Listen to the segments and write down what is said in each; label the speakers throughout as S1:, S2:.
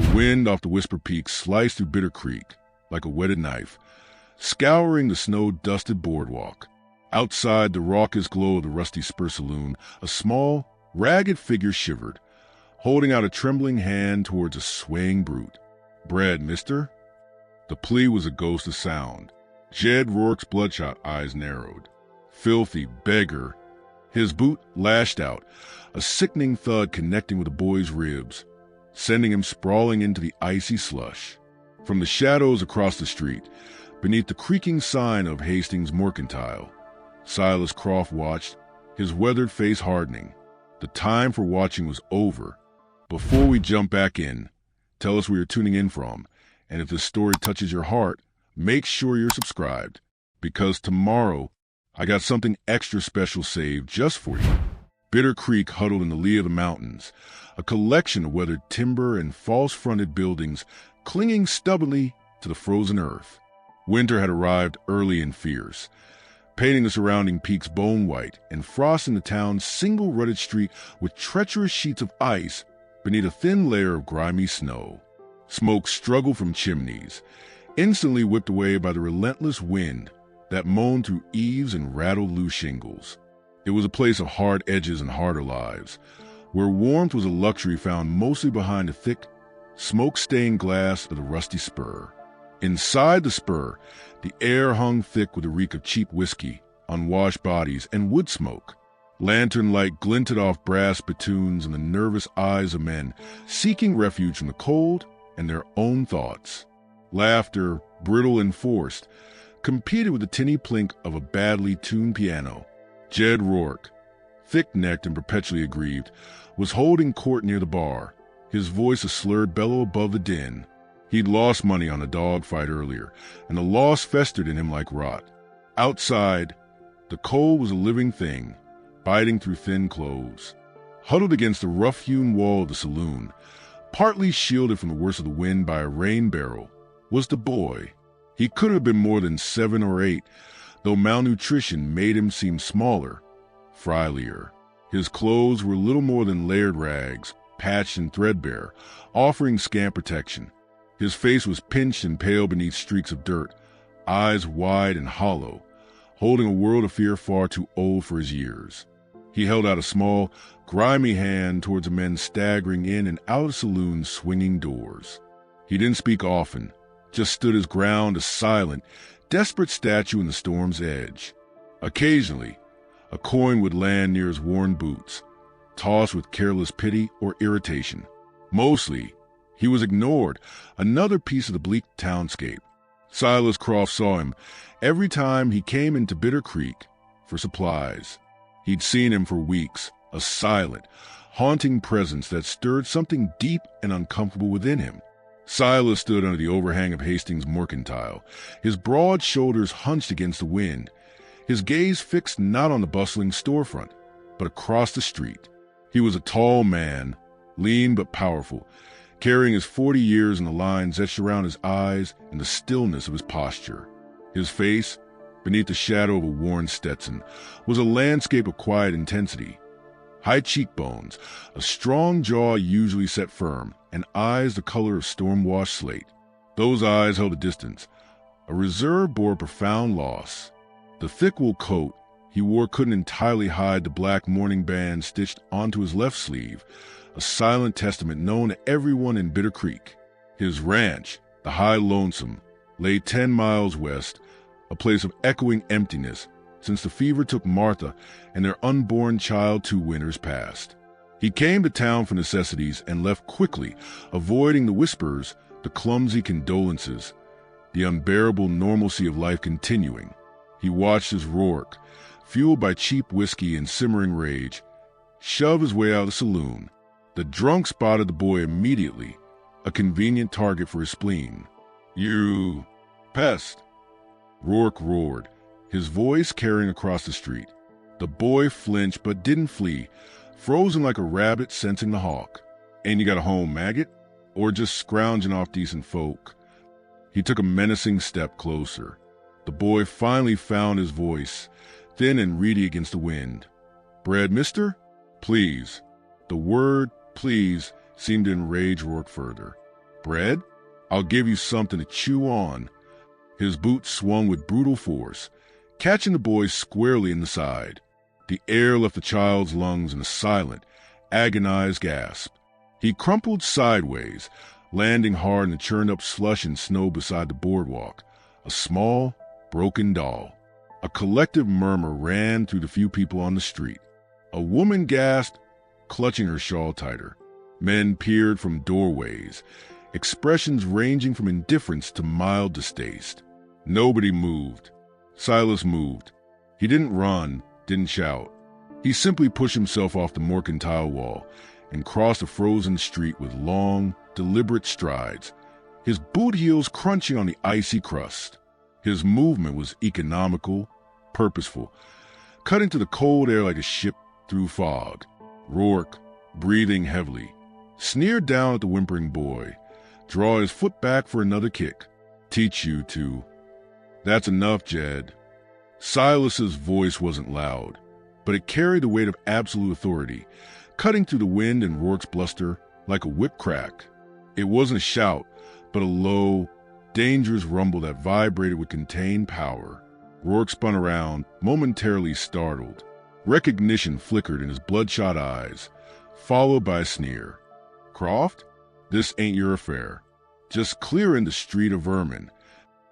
S1: The wind off the Whisper Peak sliced through Bitter Creek like a whetted knife, scouring the snow-dusted boardwalk. Outside the raucous glow of the Rusty Spur Saloon, a small, ragged figure shivered, holding out a trembling hand towards a swaying brute. "Bread, mister?" The plea was a ghost of sound. Jed Rourke's bloodshot eyes narrowed. Filthy beggar. His boot lashed out, a sickening thud connecting with the boy's ribs, sending him sprawling into the icy slush. From the shadows across the street, beneath the creaking sign of Hastings Mercantile, Silas Croft watched, his weathered face hardening. The time for watching was over. Before we jump back in, tell us where you're tuning in from, and if this story touches your heart, make sure you're subscribed, because tomorrow I got something extra special saved just for you. Bitter Creek huddled in the lee of the mountains, a collection of weathered timber and false-fronted buildings clinging stubbornly to the frozen earth. Winter had arrived early and fierce, painting the surrounding peaks bone white and frosting the town's single rutted street with treacherous sheets of ice beneath a thin layer of grimy snow. Smoke struggled from chimneys, instantly whipped away by the relentless wind that moaned through eaves and rattled loose shingles. It was a place of hard edges and harder lives, where warmth was a luxury found mostly behind the thick, smoke-stained glass of the Rusty Spur. Inside the spur, the air hung thick with the reek of cheap whiskey, unwashed bodies, and wood smoke. Lantern light glinted off brass spittoons in the nervous eyes of men seeking refuge from the cold and their own thoughts. Laughter, brittle and forced, competed with the tinny plink of a badly tuned piano. Jed Rourke, thick-necked and perpetually aggrieved, was holding court near the bar, his voice a slurred bellow above the din. He'd lost money on a dogfight earlier, and the loss festered in him like rot. Outside, the cold was a living thing, biting through thin clothes. Huddled against the rough-hewn wall of the saloon, partly shielded from the worst of the wind by a rain barrel, was the boy. He could have been more than 7 or 8, though malnutrition made him seem smaller, frilier. His clothes were little more than layered rags, patched and threadbare, offering scant protection. His face was pinched and pale beneath streaks of dirt, eyes wide and hollow, holding a world of fear far too old for his years. He held out a small, grimy hand towards the men staggering in and out of the saloon's swinging doors. He didn't speak often, just stood his ground, a silent, desperate statue in the storm's edge. Occasionally, a coin would land near his worn boots, tossed with careless pity or irritation. Mostly, he was ignored, another piece of the bleak townscape. Silas Croft saw him every time he came into Bitter Creek for supplies. He'd seen him for weeks, a silent, haunting presence that stirred something deep and uncomfortable within him. Silas stood under the overhang of Hastings Mercantile, his broad shoulders hunched against the wind, his gaze fixed not on the bustling storefront, but across the street. He was a tall man, lean but powerful, carrying his 40 years in the lines etched around his eyes and the stillness of his posture. His face, beneath the shadow of a worn Stetson, was a landscape of quiet intensity. High cheekbones, a strong jaw usually set firm, and eyes the color of storm-washed slate. Those eyes held a distance. A reserve bore profound loss. The thick wool coat he wore couldn't entirely hide the black mourning band stitched onto his left sleeve, a silent testament known to everyone in Bitter Creek. His ranch, the High Lonesome, lay 10 miles west, a place of echoing emptiness since the fever took Martha and their unborn child 2 winters past. He came to town for necessities and left quickly, avoiding the whispers, the clumsy condolences, the unbearable normalcy of life continuing. He watched as Rourke, fueled by cheap whiskey and simmering rage, shoved his way out of the saloon. The drunk spotted the boy immediately, a convenient target for his spleen. "You pest!" Rourke roared, his voice carrying across the street. The boy flinched but didn't flee, frozen like a rabbit sensing the hawk. "Ain't you got a home, maggot? Or just scrounging off decent folk?" He took a menacing step closer. The boy finally found his voice, thin and reedy against the wind. "Bread, mister? Please." The word, please, seemed to enrage Rourke further. Bread? I'll give you something to chew on. His boot swung with brutal force, catching the boy squarely in the side. The air left the child's lungs in a silent, agonized gasp. He crumpled sideways, landing hard in the churned-up slush and snow beside the boardwalk, a small, broken doll. A collective murmur ran through the few people on the street. A woman gasped, clutching her shawl tighter. Men peered from doorways, expressions ranging from indifference to mild distaste. Nobody moved. Silas moved. He didn't run, didn't shout. He simply pushed himself off the mercantile wall and crossed a frozen street with long, deliberate strides, his boot heels crunching on the icy crust. His movement was economical, purposeful, cutting to the cold air like a ship through fog. Rourke, breathing heavily, sneered down at the whimpering boy, draw his foot back for another kick. Teach you to. That's enough, Jed. Silas's voice wasn't loud, but it carried the weight of absolute authority, cutting through the wind and Rourke's bluster like a whip crack. It wasn't a shout, but a low, dangerous rumble that vibrated with contained power. Rourke spun around, momentarily startled. Recognition flickered in his bloodshot eyes, followed by a sneer. Croft, this ain't your affair. Just clearing the street of vermin.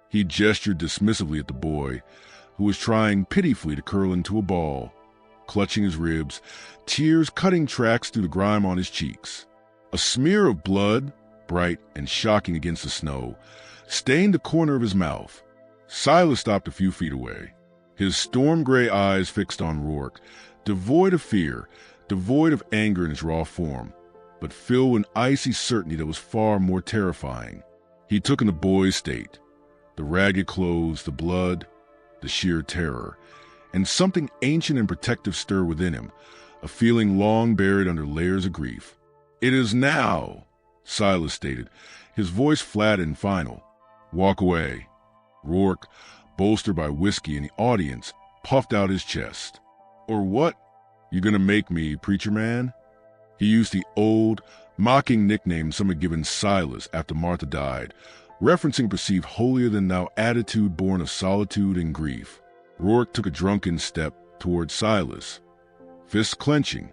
S1: He gestured dismissively at the boy, who was trying pitifully to curl into a ball, clutching his ribs, tears cutting tracks through the grime on his cheeks. A smear of blood, bright and shocking against the snow, stained the corner of his mouth. Silas stopped a few feet away, his storm-gray eyes fixed on Rourke, devoid of fear, devoid of anger in its raw form, but filled with an icy certainty that was far more terrifying. He took in the boy's state, the ragged clothes, the blood, the sheer terror, and something ancient and protective stirred within him, a feeling long buried under layers of grief. "It is now," Silas stated, his voice flat and final. "Walk away." Rourke, bolstered by whiskey and the audience, puffed out his chest. "Or what? You gonna make me, preacher man?" He used the old, mocking nickname some had given Silas after Martha died, referencing perceived holier-than-thou attitude born of solitude and grief. Rourke took a drunken step toward Silas, fists clenching.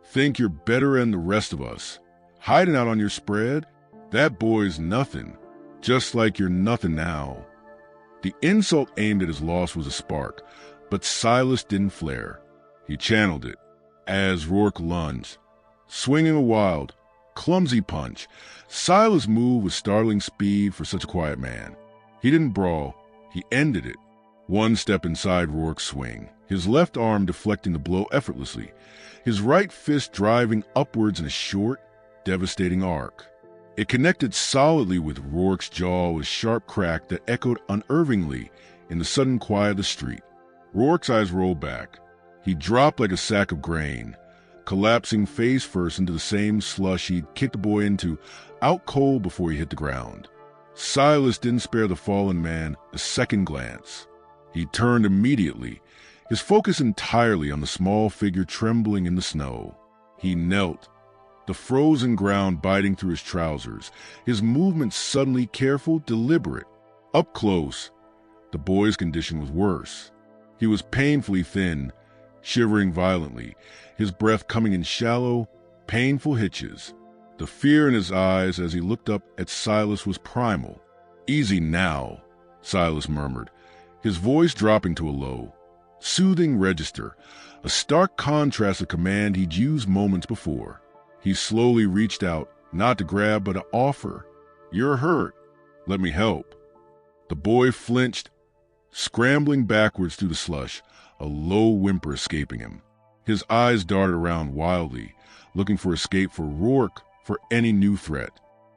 S1: "Think you're better than the rest of us? Hiding out on your spread? That boy's nothing, just like you're nothing now." The insult aimed at his loss was a spark, but Silas didn't flare. He channeled it as Rourke lunged, swinging a wild, clumsy punch. Silas moved with startling speed for such a quiet man. He didn't brawl, he ended it. One step inside Rourke's swing, his left arm deflecting the blow effortlessly, his right fist driving upwards in a short, devastating arc. It connected solidly with Rourke's jaw with a sharp crack that echoed unervingly in the sudden quiet of the street. Rourke's eyes rolled back. He dropped like a sack of grain, collapsing face first into the same slush he'd kicked the boy into, out cold before he hit the ground. Silas didn't spare the fallen man a second glance. He turned immediately, his focus entirely on the small figure trembling in the snow. He knelt, the frozen ground biting through his trousers, his movements suddenly careful, deliberate. Up close, the boy's condition was worse. He was painfully thin, shivering violently, his breath coming in shallow, painful hitches. The fear in his eyes as he looked up at Silas was primal. "Easy now," Silas murmured, his voice dropping to a low, soothing register, a stark contrast to command he'd used moments before. He slowly reached out, not to grab but to offer. "You're hurt. Let me help." The boy flinched, scrambling backwards through the slush, a low whimper escaping him. His eyes darted around wildly, looking for escape for Rourke, for any new threat.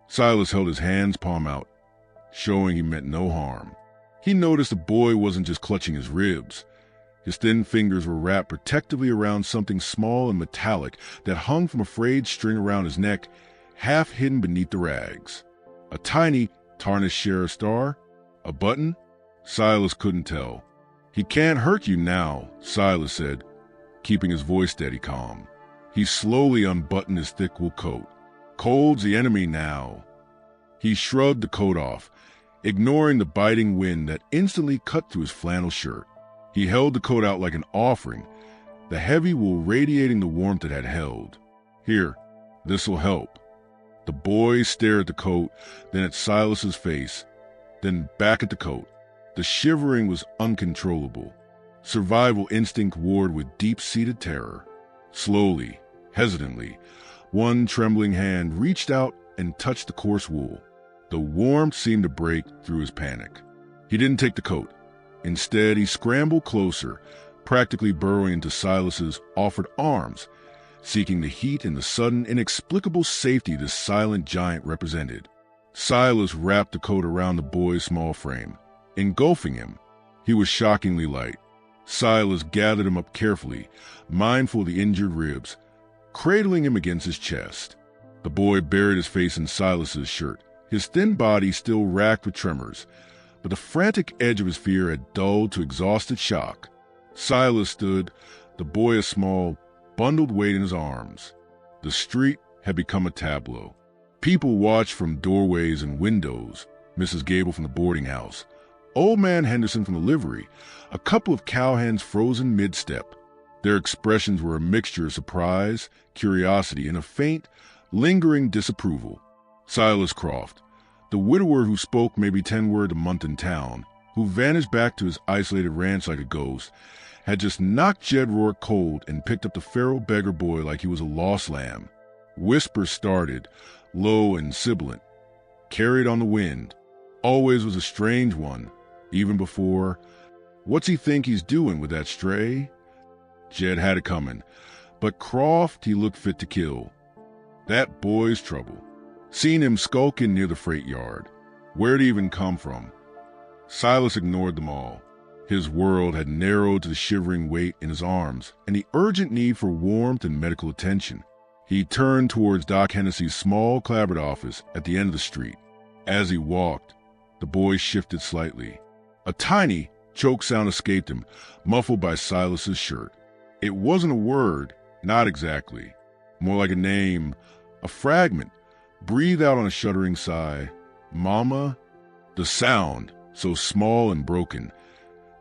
S1: Silas held his hands palm out, showing he meant no harm. He noticed the boy wasn't just clutching his ribs. His thin fingers were wrapped protectively around something small and metallic that hung from a frayed string around his neck, half hidden beneath the rags. A tiny, tarnished sheriff's star? A button? Silas couldn't tell. "He can't hurt you now," Silas said, keeping his voice steady calm. He slowly unbuttoned his thick wool coat. "Cold's the enemy now." He shrugged the coat off, ignoring the biting wind that instantly cut through his flannel shirt. He held the coat out like an offering, the heavy wool radiating the warmth it had held. "Here, this'll help." The boy stared at the coat, then at Silas's face, then back at the coat. The shivering was uncontrollable. Survival instinct warred with deep-seated terror. Slowly, hesitantly, one trembling hand reached out and touched the coarse wool. The warmth seemed to break through his panic. He didn't take the coat. Instead, he scrambled closer, practically burrowing into Silas's offered arms, seeking the heat and the sudden, inexplicable safety this silent giant represented. Silas wrapped the coat around the boy's small frame, engulfing him. He was shockingly light. Silas gathered him up carefully, mindful of the injured ribs, cradling him against his chest. The boy buried his face in Silas's shirt, his thin body still racked with tremors, but the frantic edge of his fear had dulled to exhausted shock. Silas stood, the boy a small, bundled weight in his arms. The street had become a tableau. People watched from doorways and windows, Mrs. Gable from the boarding house, Old Man Henderson from the livery, a couple of cowhands frozen mid-step. Their expressions were a mixture of surprise, curiosity, and a faint, lingering disapproval. Silas Croft, the widower who spoke maybe 10 words a month in town, who vanished back to his isolated ranch like a ghost, had just knocked Jed Rourke cold and picked up the feral beggar boy like he was a lost lamb. Whispers started, low and sibilant, carried on the wind. Always was a strange one, even before. What's he think he's doing with that stray? Jed had it coming, but Croft he looked fit to kill. That boy's trouble. Seen him skulking near the freight yard. Where'd he even come from? Silas ignored them all. His world had narrowed to the shivering weight in his arms and the urgent need for warmth and medical attention. He turned towards Doc Hennessy's small, clapboard office at the end of the street. As he walked, the boy shifted slightly. A tiny, choke sound escaped him, muffled by Silas's shirt. It wasn't a word, not exactly. More like a name, a fragment, breathed out on a shuddering sigh. Mama? The sound, so small and broken,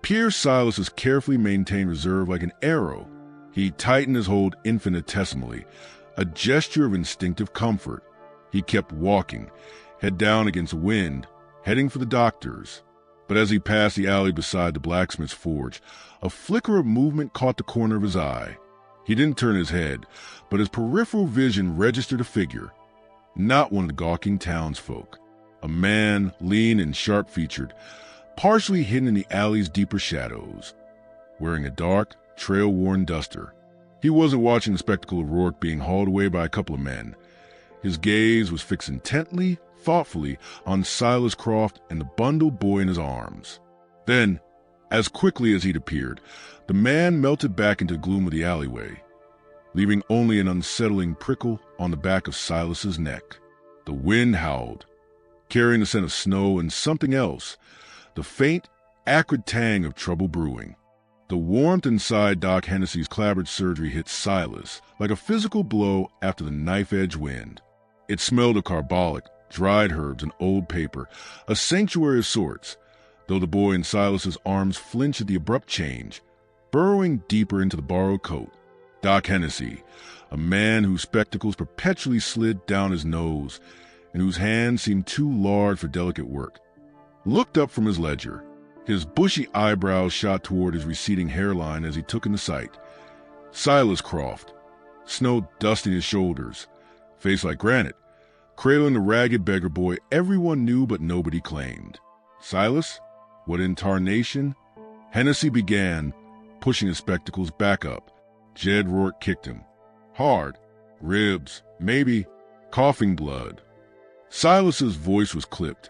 S1: pierced Silas's carefully maintained reserve like an arrow. He tightened his hold infinitesimally, a gesture of instinctive comfort. He kept walking, head down against the wind, heading for the doctor's. But as he passed the alley beside the blacksmith's forge, a flicker of movement caught the corner of his eye. He didn't turn his head, but his peripheral vision registered a figure. Not one of the gawking townsfolk. A man, lean and sharp-featured, partially hidden in the alley's deeper shadows, wearing a dark, trail-worn duster. He wasn't watching the spectacle of Rourke being hauled away by a couple of men. His gaze was fixed intently, thoughtfully, on Silas Croft and the bundled boy in his arms. Then, as quickly as he'd appeared, the man melted back into the gloom of the alleyway, leaving only an unsettling prickle on the back of Silas's neck. The wind howled, carrying the scent of snow and something else, the faint, acrid tang of trouble brewing. The warmth inside Doc Hennessy's clapboard surgery hit Silas like a physical blow after the knife-edge wind. It smelled of carbolic, dried herbs, and old paper, a sanctuary of sorts, though the boy in Silas's arms flinched at the abrupt change, burrowing deeper into the borrowed coat. Doc Hennessy, a man whose spectacles perpetually slid down his nose and whose hands seemed too large for delicate work, looked up from his ledger. His bushy eyebrows shot toward his receding hairline as he took in the sight. Silas Croft, snow dusting his shoulders, face like granite, cradling the ragged beggar boy everyone knew but nobody claimed. Silas? What in tarnation? Hennessy began, pushing his spectacles back up. Jed Rourke kicked him. Hard. Ribs. Maybe. Coughing blood. Silas's voice was clipped,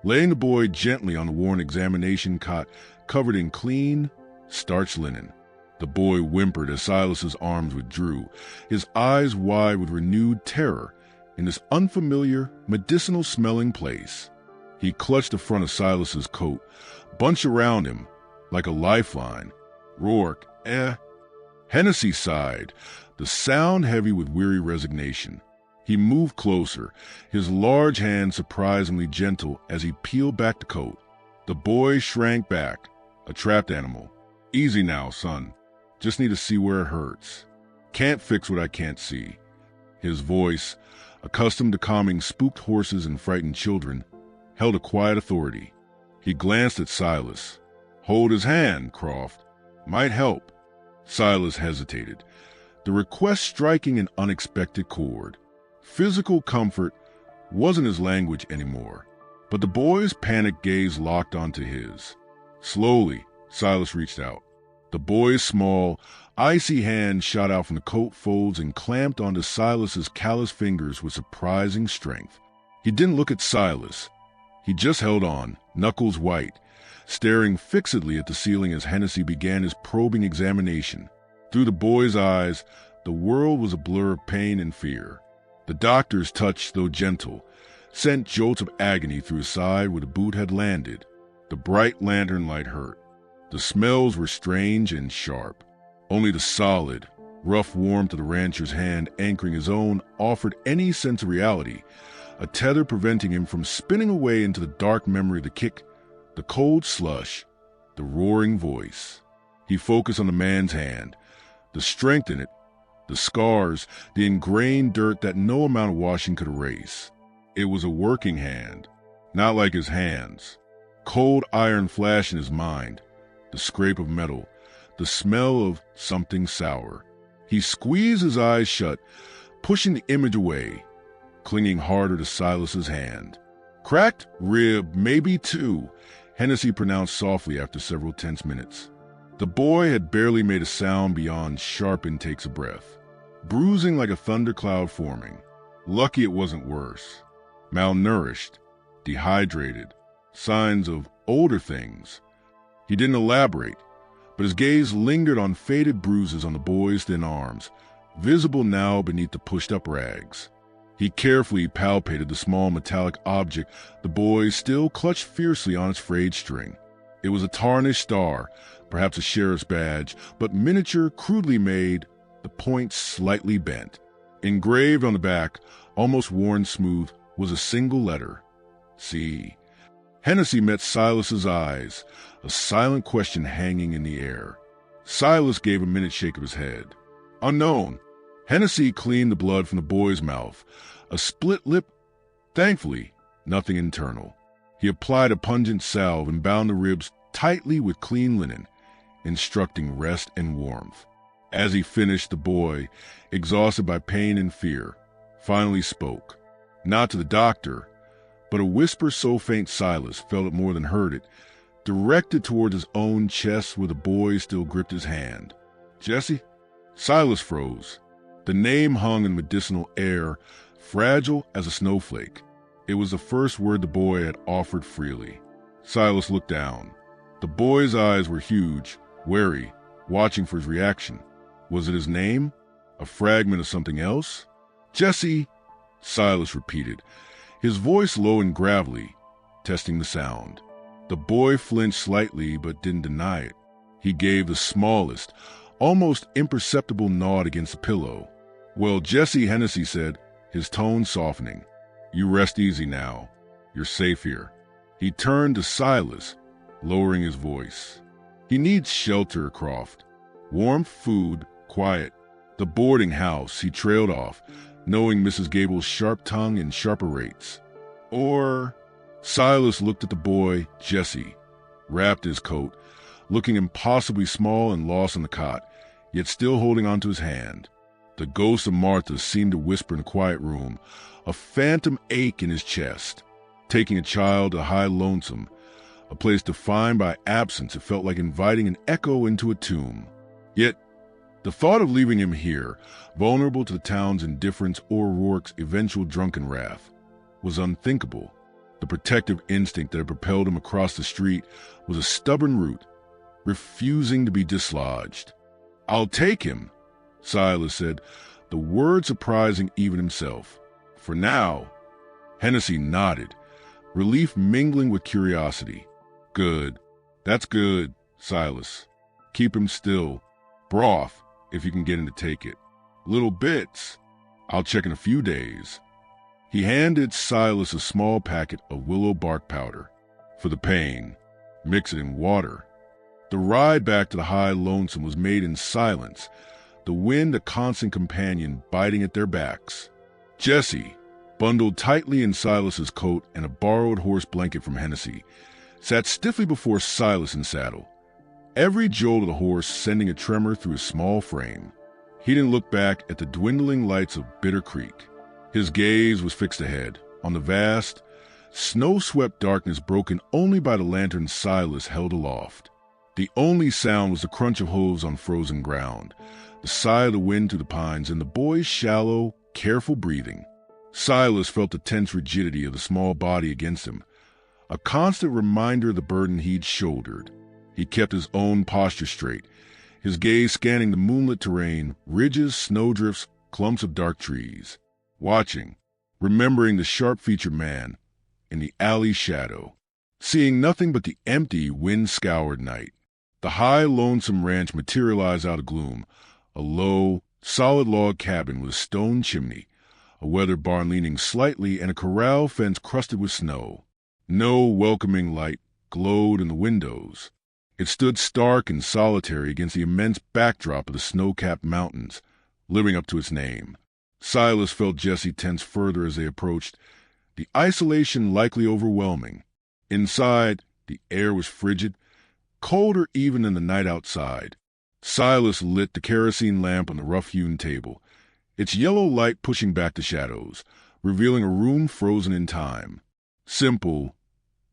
S1: laying the boy gently on the worn examination cot covered in clean, starched linen. The boy whimpered as Silas's arms withdrew, his eyes wide with renewed terror in this unfamiliar, medicinal-smelling place. He clutched the front of Silas's coat, bunched around him like a lifeline. Rourke, Hennessy sighed, the sound heavy with weary resignation. He moved closer, his large hand surprisingly gentle as he peeled back the coat. The boy shrank back, a trapped animal. Easy now, son. Just need to see where it hurts. Can't fix what I can't see. His voice, accustomed to calming spooked horses and frightened children, held a quiet authority. He glanced at Silas. Hold his hand, Croft. Might help. Silas hesitated, the request striking an unexpected chord. Physical comfort wasn't his language anymore, but the boy's panicked gaze locked onto his. Slowly, Silas reached out. The boy's small, icy hand shot out from the coat folds and clamped onto Silas's calloused fingers with surprising strength. He didn't look at Silas. He just held on, knuckles white, staring fixedly at the ceiling as Hennessy began his probing examination. Through the boy's eyes, the world was a blur of pain and fear. The doctor's touch, though gentle, sent jolts of agony through his side where the boot had landed. The bright lantern light hurt. The smells were strange and sharp. Only the solid, rough warmth of the rancher's hand anchoring his own offered any sense of reality, a tether preventing him from spinning away into the dark memory of the kick, the cold slush, the roaring voice. He focused on the man's hand, the strength in it, the scars, the ingrained dirt that no amount of washing could erase. It was a working hand, not like his hands. Cold iron flashed in his mind, the scrape of metal, the smell of something sour. He squeezed his eyes shut, pushing the image away, clinging harder to Silas's hand. Cracked rib, maybe two, Hennessy pronounced softly after several tense minutes. The boy had barely made a sound beyond sharp intakes of breath. Bruising like a thundercloud forming. Lucky it wasn't worse. Malnourished, dehydrated, signs of older things. He didn't elaborate, but his gaze lingered on faded bruises on the boy's thin arms, visible now beneath the pushed-up rags. He carefully palpated the small metallic object the boy still clutched fiercely on its frayed string. It was a tarnished star, perhaps a sheriff's badge, but miniature, crudely made, the point slightly bent. Engraved on the back, almost worn smooth, was a single letter, C. Hennessy met Silas's eyes, a silent question hanging in the air. Silas gave a minute shake of his head. Unknown. Hennessy cleaned the blood from the boy's mouth. A split lip. Thankfully, nothing internal. He applied a pungent salve and bound the ribs tightly with clean linen, instructing rest and warmth. As he finished, the boy, exhausted by pain and fear, finally spoke. Not to the doctor, but a whisper so faint Silas felt it more than heard it, directed toward his own chest where the boy still gripped his hand. Jesse? Silas froze. The name hung in medicinal air, fragile as a snowflake. It was the first word the boy had offered freely. Silas looked down. The boy's eyes were huge, wary, watching for his reaction. Was it his name? A fragment of something else? Jesse, Silas repeated, his voice low and gravelly, testing the sound. The boy flinched slightly but didn't deny it. He gave the smallest, almost imperceptible nod against the pillow. Well, Jesse, Hennessy said, his tone softening. You rest easy now. You're safe here. He turned to Silas, lowering his voice. He needs shelter, Croft. Warmth, food, quiet. The boarding house, he trailed off, knowing Mrs. Gable's sharp tongue and sharper rates. Or... Silas looked at the boy, Jesse, wrapped in his coat, looking impossibly small and lost on the cot, yet still holding onto his hand. The ghost of Martha seemed to whisper in the quiet room, a phantom ache in his chest. Taking a child to High Lonesome, a place defined by absence, it felt like inviting an echo into a tomb. Yet, the thought of leaving him here, vulnerable to the town's indifference or Rourke's eventual drunken wrath, was unthinkable. The protective instinct that had propelled him across the street was a stubborn root, refusing to be dislodged. I'll take him, Silas said, the word surprising even himself. For now. Hennessy nodded, relief mingling with curiosity. Good. That's good, Silas. Keep him still. Broth, if you can get him to take it. Little bits. I'll check in a few days. He handed Silas a small packet of willow bark powder. For the pain, mix it in water. The ride back to the high lonesome was made in silence, the wind a constant companion biting at their backs. Jesse, bundled tightly in Silas's coat and a borrowed horse blanket from Hennessy, sat stiffly before Silas in saddle, every jolt of the horse sending a tremor through his small frame. He didn't look back at the dwindling lights of Bitter Creek. His gaze was fixed ahead, on the vast, snow-swept darkness broken only by the lantern Silas held aloft. The only sound was the crunch of hooves on frozen ground, the sigh of the wind through the pines, and the boy's shallow, careful breathing. Silas felt the tense rigidity of the small body against him, a constant reminder of the burden he'd shouldered. He kept his own posture straight, his gaze scanning the moonlit terrain, ridges, snowdrifts, clumps of dark trees, watching, remembering the sharp-featured man in the alley shadow, seeing nothing but the empty, wind-scoured night. The high, lonesome ranch materialized out of gloom, a low, solid log cabin with a stone chimney, a weathered barn leaning slightly, and a corral fence crusted with snow. No welcoming light glowed in the windows. It stood stark and solitary against the immense backdrop of the snow-capped mountains, living up to its name. Silas felt Jesse tense further as they approached, the isolation likely overwhelming. Inside, the air was frigid, colder even than the night outside. Silas lit the kerosene lamp on the rough-hewn table, its yellow light pushing back the shadows, revealing a room frozen in time. Simple,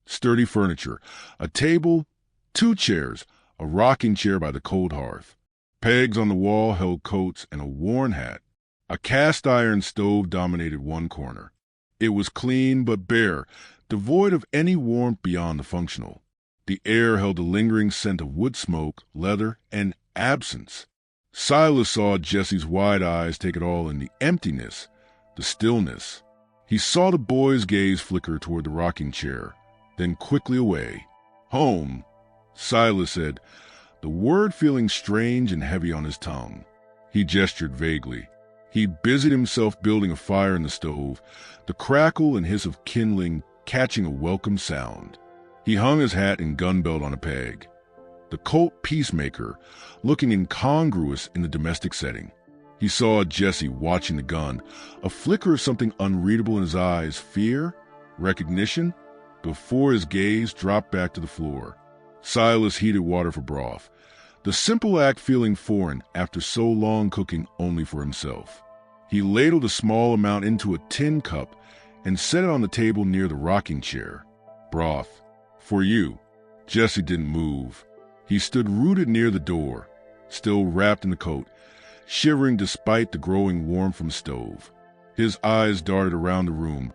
S1: sturdy furniture, a table, 2 chairs, a rocking chair by the cold hearth. Pegs on the wall held coats and a worn hat. A cast-iron stove dominated one corner. It was clean but bare, devoid of any warmth beyond the functional. The air held a lingering scent of wood smoke, leather, and absence. Silas saw Jesse's wide eyes take it all in, the emptiness, the stillness. He saw the boy's gaze flicker toward the rocking chair, then quickly away. "Home," Silas said, the word feeling strange and heavy on his tongue. He gestured vaguely. He busied himself building a fire in the stove, the crackle and hiss of kindling catching a welcome sound. He hung his hat and gun belt on a peg, the Colt peacemaker, looking incongruous in the domestic setting. He saw Jesse watching the gun, a flicker of something unreadable in his eyes, fear, recognition, before his gaze dropped back to the floor. Silas heated water for broth, the simple act feeling foreign after so long cooking only for himself. He ladled a small amount into a tin cup and set it on the table near the rocking chair. "Broth. For you." Jesse didn't move. He stood rooted near the door, still wrapped in the coat, shivering despite the growing warmth from the stove. His eyes darted around the room,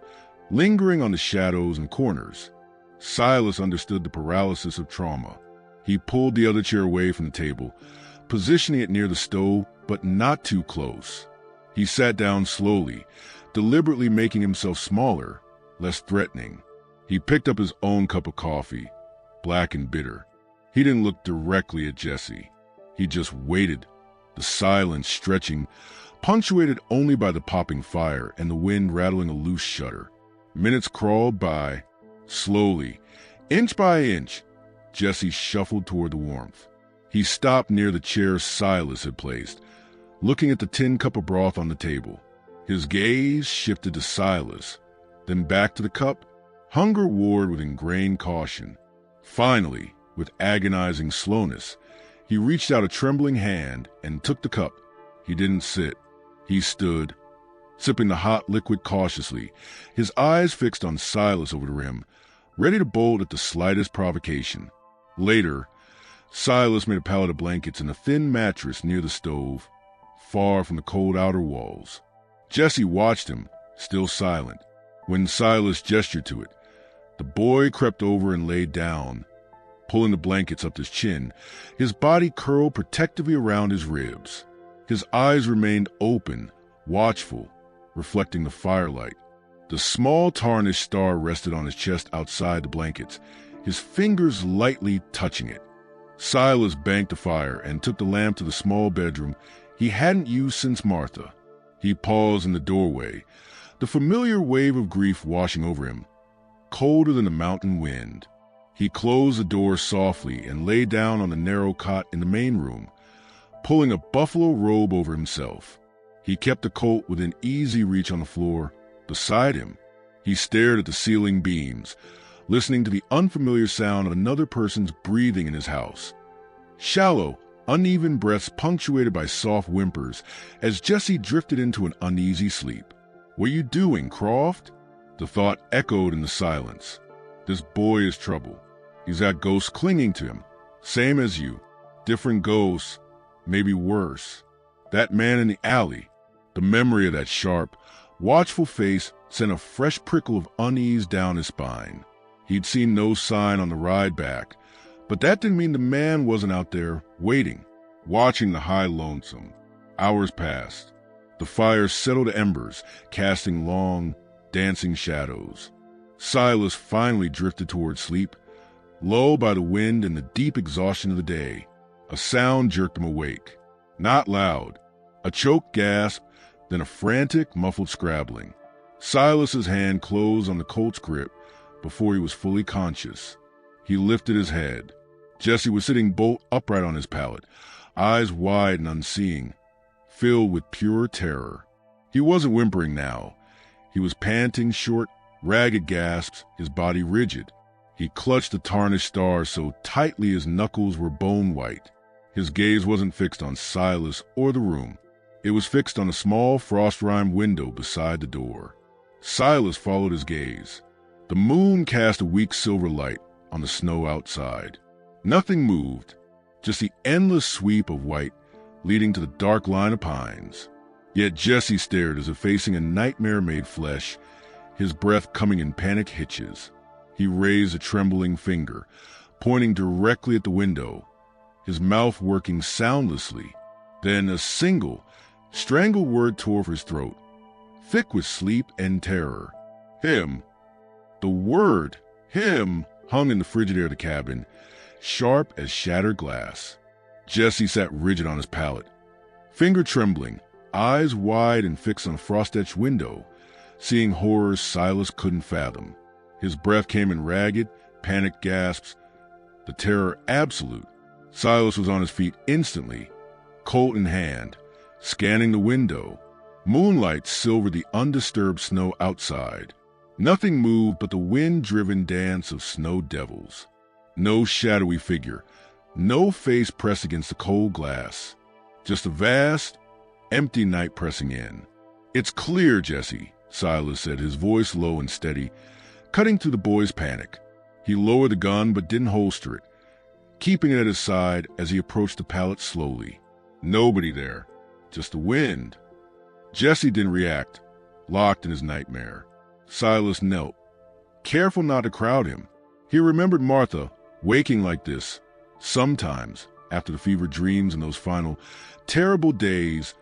S1: lingering on the shadows and corners. Silas understood the paralysis of trauma. He pulled the other chair away from the table, positioning it near the stove, but not too close. He sat down slowly, deliberately making himself smaller, less threatening. He picked up his own cup of coffee, black and bitter. He didn't look directly at Jesse. He just waited, the silence stretching, punctuated only by the popping fire and the wind rattling a loose shutter. Minutes crawled by. Slowly, inch by inch, Jesse shuffled toward the warmth. He stopped near the chair Silas had placed, looking at the tin cup of broth on the table. His gaze shifted to Silas, then back to the cup. Hunger warred with ingrained caution. Finally, with agonizing slowness, he reached out a trembling hand and took the cup. He didn't sit. He stood, sipping the hot liquid cautiously, his eyes fixed on Silas over the rim, ready to bolt at the slightest provocation. Later, Silas made a pallet of blankets and a thin mattress near the stove, far from the cold outer walls. Jesse watched him, still silent. When Silas gestured to it, the boy crept over and laid down, pulling the blankets up to his chin, his body curled protectively around his ribs. His eyes remained open, watchful, reflecting the firelight. The small tarnished star rested on his chest outside the blankets, his fingers lightly touching it. Silas banked the fire and took the lamp to the small bedroom he hadn't used since Martha. He paused in the doorway, the familiar wave of grief washing over him, colder than the mountain wind. He closed the door softly and lay down on the narrow cot in the main room, pulling a buffalo robe over himself. He kept the Colt within easy reach on the floor beside him. He stared at the ceiling beams, listening to the unfamiliar sound of another person's breathing in his house. Shallow, uneven breaths punctuated by soft whimpers as Jesse drifted into an uneasy sleep. "What are you doing, Croft?" The thought echoed in the silence. This boy is trouble. He's got ghosts clinging to him. Same as you. Different ghosts, maybe worse. That man in the alley, the memory of that sharp, watchful face sent a fresh prickle of unease down his spine. He'd seen no sign on the ride back, but that didn't mean the man wasn't out there waiting, watching the high lonesome. Hours passed. The fire settled to embers, casting long, dancing shadows. Silas finally drifted toward sleep, lulled by the wind and the deep exhaustion of the day. A sound jerked him awake. Not loud. A choked gasp, then a frantic, muffled scrabbling. Silas's hand closed on the Colt's grip before he was fully conscious. He lifted his head. Jesse was sitting bolt upright on his pallet, eyes wide and unseeing, filled with pure terror. He wasn't whimpering now. He was panting short, ragged gasps, his body rigid. He clutched the tarnished stars so tightly his knuckles were bone white. His gaze wasn't fixed on Silas or the room. It was fixed on a small frost-rimed window beside the door. Silas followed his gaze. The moon cast a weak silver light on the snow outside. Nothing moved, just the endless sweep of white leading to the dark line of pines. Yet Jesse stared as if facing a nightmare made flesh, his breath coming in panic hitches. He raised a trembling finger, pointing directly at the window, his mouth working soundlessly. Then a single, strangled word tore his throat, thick with sleep and terror. Him. The word, him, hung in the frigid air of the cabin, sharp as shattered glass. Jesse sat rigid on his pallet, finger trembling, eyes wide and fixed on a frost-etched window, seeing horrors Silas couldn't fathom. His breath came in ragged, panicked gasps, the terror absolute. Silas was on his feet instantly, Colt in hand, scanning the window. Moonlight silvered the undisturbed snow outside. Nothing moved but the wind-driven dance of snow devils. No shadowy figure, no face pressed against the cold glass. Just a vast, empty night pressing in. "It's clear, Jesse," Silas said, his voice low and steady, cutting through the boy's panic. He lowered the gun but didn't holster it, keeping it at his side as he approached the pallet slowly. Nobody there, just the wind. Jesse didn't react, locked in his nightmare. Silas knelt, careful not to crowd him. He remembered Martha waking like this, sometimes after the fevered dreams and those final terrible days,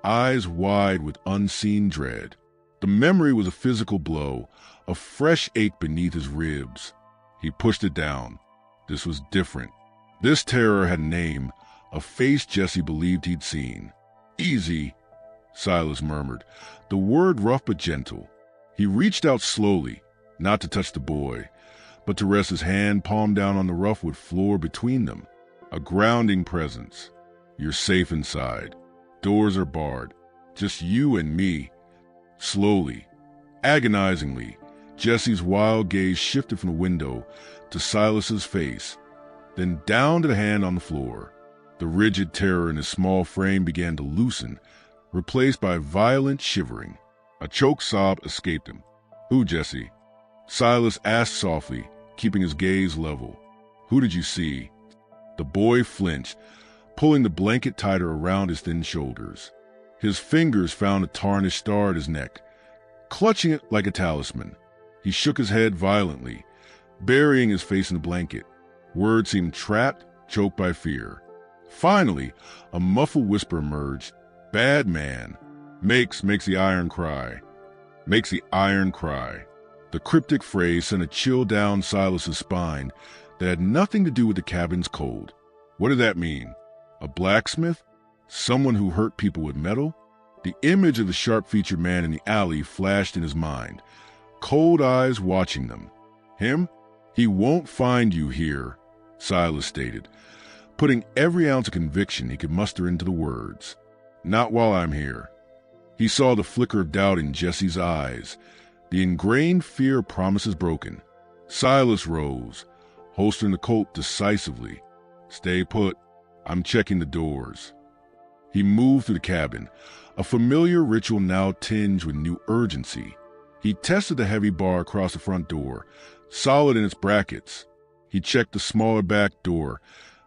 S1: eyes wide with unseen dread. The memory was a physical blow, a fresh ache beneath his ribs. He pushed it down. This was different. This terror had a name, a face Jesse believed he'd seen. "Easy," Silas murmured, the word rough but gentle. He reached out slowly, not to touch the boy, but to rest his hand palm down on the rough wood floor between them. A grounding presence. "You're safe inside. Doors are barred. Just you and me." Slowly, agonizingly, Jesse's wild gaze shifted from the window to Silas's face, then down to the hand on the floor. The rigid terror in his small frame began to loosen, replaced by violent shivering. A choked sob escaped him. "Who, Jesse?" Silas asked softly, keeping his gaze level. "Who did you see?" The boy flinched, pulling the blanket tighter around his thin shoulders. His fingers found a tarnished star at his neck, clutching it like a talisman. He shook his head violently, burying his face in the blanket. Words seemed trapped, choked by fear. Finally, a muffled whisper emerged. "Bad man. Makes the iron cry. Makes the iron cry." The cryptic phrase sent a chill down Silas's spine that had nothing to do with the cabin's cold. What did that mean? A blacksmith? Someone who hurt people with metal? The image of the sharp-featured man in the alley flashed in his mind, cold eyes watching them. Him? He won't find you here, Silas stated, putting every ounce of conviction he could muster into the words. Not while I'm here. He saw the flicker of doubt in Jesse's eyes, the ingrained fear of promises broken. Silas rose, holstering the Colt decisively. Stay put. I'm checking the doors. He moved through the cabin, a familiar ritual now tinged with new urgency. He tested the heavy bar across the front door, solid in its brackets. He checked the smaller back door,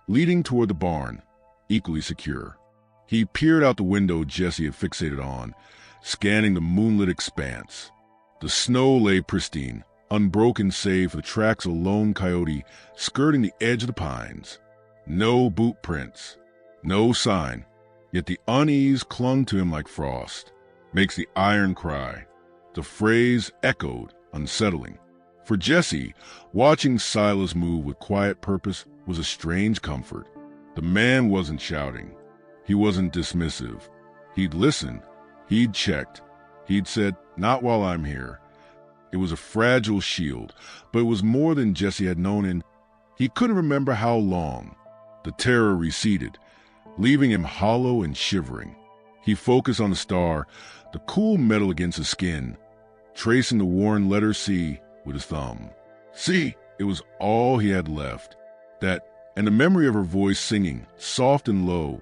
S1: leading toward the barn, equally secure. He peered out the window Jesse had fixated on, scanning the moonlit expanse. The snow lay pristine, unbroken save for the tracks of a lone coyote skirting the edge of the pines. No boot prints, no sign, yet the unease clung to him like frost. Makes the iron cry. The phrase echoed, unsettling. For Jesse, watching Silas move with quiet purpose was a strange comfort. The man wasn't shouting. He wasn't dismissive. He'd listened. He'd checked. He'd said, not while I'm here. It was a fragile shield, but it was more than Jesse had known in. He couldn't remember how long. The terror receded, leaving him hollow and shivering. He focused on the star, the cool metal against his skin, tracing the worn letter C with his thumb. See, it was all he had left. That, and the memory of her voice singing, soft and low.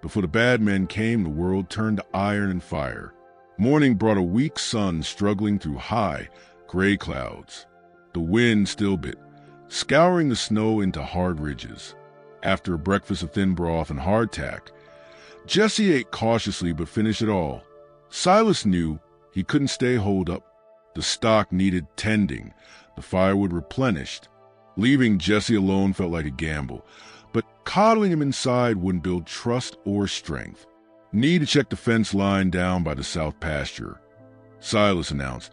S1: Before the bad men came, the world turned to iron and fire. Morning brought a weak sun struggling through high, gray clouds. The wind still bit, scouring the snow into hard ridges. After a breakfast of thin broth and hardtack, Jesse ate cautiously but finished it all. Silas knew he couldn't stay holed up. The stock needed tending, the firewood replenished. Leaving Jesse alone felt like a gamble, but coddling him inside wouldn't build trust or strength. Need to check the fence line down by the south pasture, Silas announced,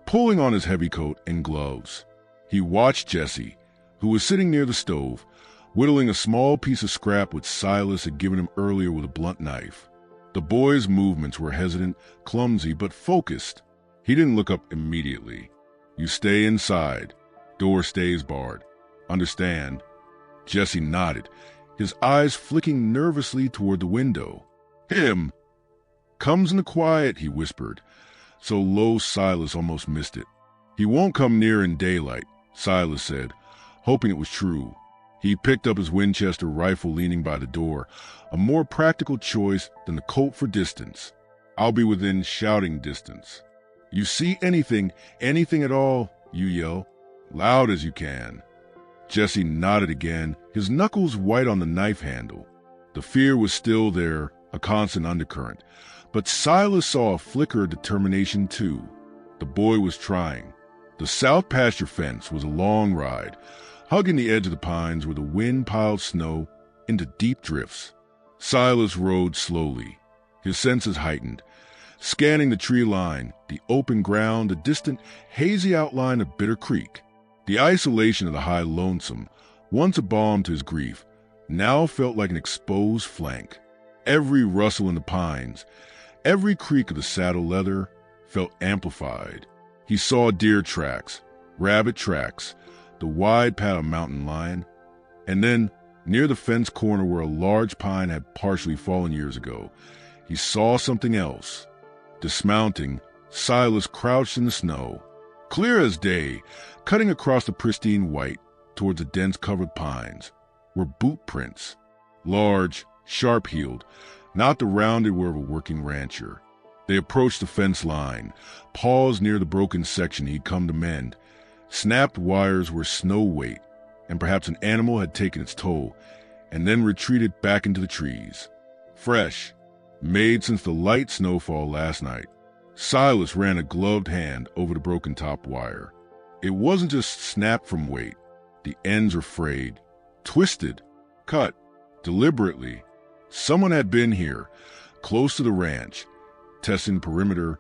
S1: pulling on his heavy coat and gloves. He watched Jesse, who was sitting near the stove, whittling a small piece of scrap which Silas had given him earlier with a blunt knife. The boy's movements were hesitant, clumsy, but focused. He didn't look up immediately. You stay inside. Door stays barred. Understand? Jesse nodded, his eyes flicking nervously toward the window. Him! Comes in the quiet, he whispered, so low Silas almost missed it. He won't come near in daylight, Silas said, hoping it was true. He picked up his Winchester rifle leaning by the door, a more practical choice than the Colt for distance. I'll be within shouting distance. You see anything at all, you yell, loud as you can. Jesse nodded again, his knuckles white on the knife handle. The fear was still there, a constant undercurrent, but Silas saw a flicker of determination too. The boy was trying. The south pasture fence was a long ride, hugging the edge of the pines where the wind piled snow into deep drifts. Silas rode slowly, his senses heightened, scanning the tree line, the open ground, the distant, hazy outline of Bitter Creek. The isolation of the high lonesome, once a balm to his grief, now felt like an exposed flank. Every rustle in the pines, every creak of the saddle leather felt amplified. He saw deer tracks, rabbit tracks, the wide path of mountain lion, and then, near the fence corner where a large pine had partially fallen years ago, he saw something else. Dismounting, Silas crouched in the snow, clear as day, cutting across the pristine white towards the dense-covered pines, were boot prints, large, sharp-heeled, not the rounded wear of a working rancher. They approached the fence line, paused near the broken section he'd come to mend. Snapped wires were snow weight, and perhaps an animal had taken its toll, and then retreated back into the trees. Fresh, made since the light snowfall last night. Silas ran a gloved hand over the broken top wire. It wasn't just snapped from weight. The ends were frayed, twisted, cut, deliberately. Someone had been here, close to the ranch, testing the perimeter,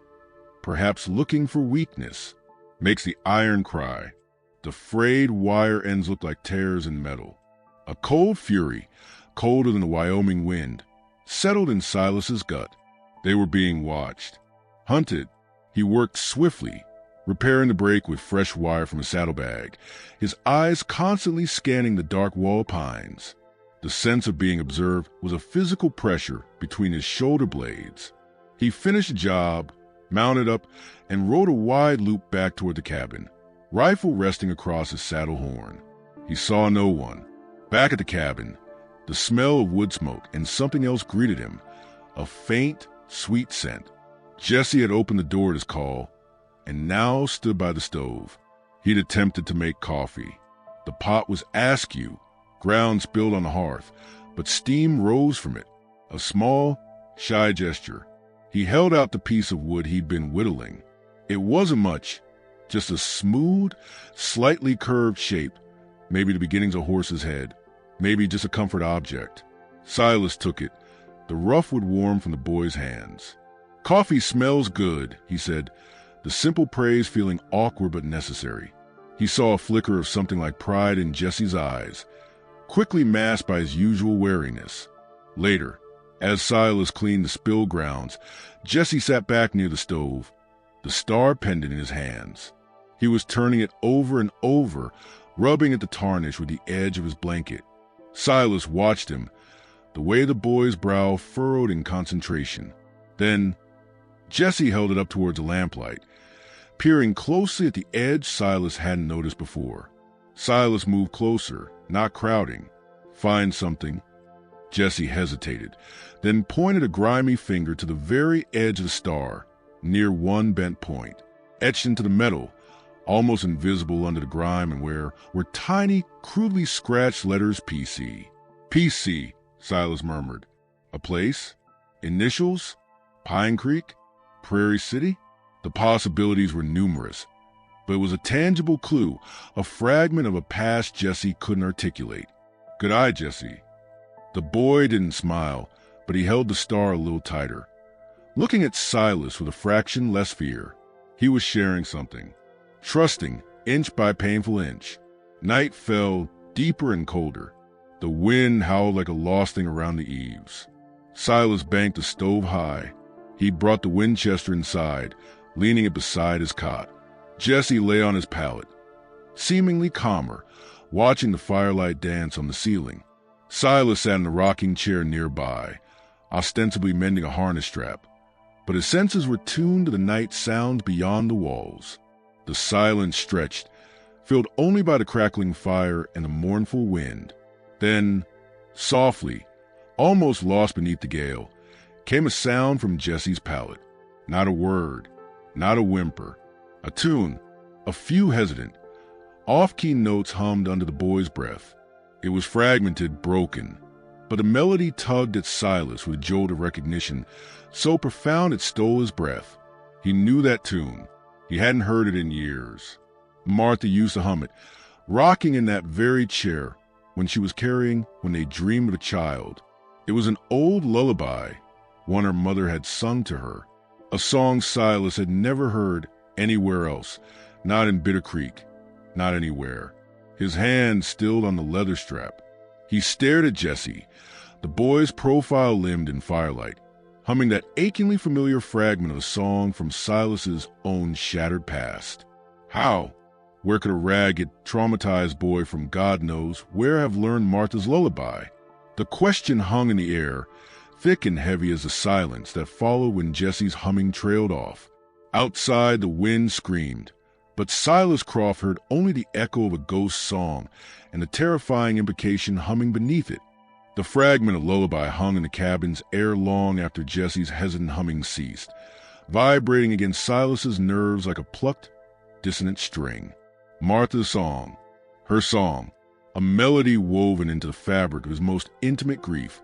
S1: perhaps looking for weakness. Makes the iron cry. The frayed wire ends looked like tears in metal. A cold fury, colder than the Wyoming wind, settled in Silas's gut. They were being watched. Hunted, he worked swiftly, repairing the brake with fresh wire from a saddlebag, his eyes constantly scanning the dark wall pines. The sense of being observed was a physical pressure between his shoulder blades. He finished the job, mounted up, and rode a wide loop back toward the cabin, rifle resting across his saddle horn. He saw no one. Back at the cabin, the smell of wood smoke and something else greeted him, a faint, sweet scent. Jesse had opened the door at his call and now stood by the stove. He'd attempted to make coffee. The pot was askew, ground spilled on the hearth, but steam rose from it, a small, shy gesture. He held out the piece of wood he'd been whittling. It wasn't much, just a smooth, slightly curved shape, maybe the beginnings of a horse's head, maybe just a comfort object. Silas took it, the rough wood warm from the boy's hands. "Coffee smells good," he said, the simple praise feeling awkward but necessary. He saw a flicker of something like pride in Jesse's eyes, quickly masked by his usual wariness. Later, as Silas cleaned the spill grounds, Jesse sat back near the stove, the star pendant in his hands. He was turning it over and over, rubbing at the tarnish with the edge of his blanket. Silas watched him, the way the boy's brow furrowed in concentration. Then, Jesse held it up towards the lamplight, peering closely at the edge Silas hadn't noticed before. Silas moved closer, not crowding. "Find something?" Jesse hesitated, then pointed a grimy finger to the very edge of the star, near one bent point. Etched into the metal, almost invisible under the grime and wear, were tiny, crudely scratched letters PC. "PC," Silas murmured. "A place? Initials? Pine Creek? Prairie City?" The possibilities were numerous, but it was a tangible clue, a fragment of a past Jesse couldn't articulate. "Good eye, Jesse." The boy didn't smile, but he held the star a little tighter, looking at Silas with a fraction less fear. He was sharing something, trusting, inch by painful inch. Night fell deeper and colder. The wind howled like a lost thing around the eaves. Silas banked the stove high. He brought the Winchester inside, leaning it beside his cot. Jesse lay on his pallet, seemingly calmer, watching the firelight dance on the ceiling. Silas sat in a rocking chair nearby, ostensibly mending a harness strap, but his senses were tuned to the night sounds beyond the walls. The silence stretched, filled only by the crackling fire and the mournful wind. Then, softly, almost lost beneath the gale, came a sound from Jesse's pallet. Not a word, not a whimper. A tune, a few hesitant, off-key notes hummed under the boy's breath. It was fragmented, broken, but the melody tugged at Silas with a jolt of recognition, so profound it stole his breath. He knew that tune. He hadn't heard it in years. Martha used to hum it, rocking in that very chair when she was carrying When They Dream of a Child. It was an old lullaby, one her mother had sung to her, a song Silas had never heard anywhere else, not in Bitter Creek, not anywhere. His hand stilled on the leather strap. He stared at Jesse, the boy's profile limned in firelight, humming that achingly familiar fragment of a song from Silas's own shattered past. How? Where could a ragged, traumatized boy from God knows where have learned Martha's lullaby? The question hung in the air, thick and heavy as the silence that followed when Jesse's humming trailed off. Outside, the wind screamed, but Silas Croft heard only the echo of a ghost song and the terrifying imprecation humming beneath it. The fragment of lullaby hung in the cabin's air long after Jesse's hesitant humming ceased, vibrating against Silas's nerves like a plucked, dissonant string. Martha's song, her song, a melody woven into the fabric of his most intimate grief,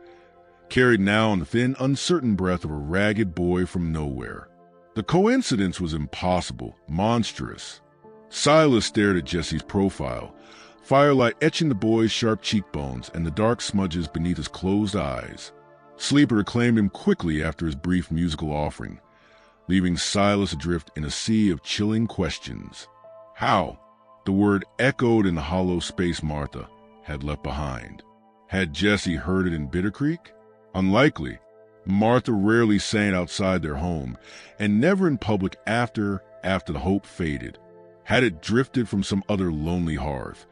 S1: carried now in the thin, uncertain breath of a ragged boy from nowhere. The coincidence was impossible, monstrous. Silas stared at Jesse's profile, firelight etching the boy's sharp cheekbones and the dark smudges beneath his closed eyes. Sleep reclaimed him quickly after his brief musical offering, leaving Silas adrift in a sea of chilling questions. How? The word echoed in the hollow space Martha had left behind. Had Jesse heard it in Bitter Creek? Unlikely. Martha rarely sang outside their home, and never in public after the hope faded. Had it drifted from some other lonely hearth,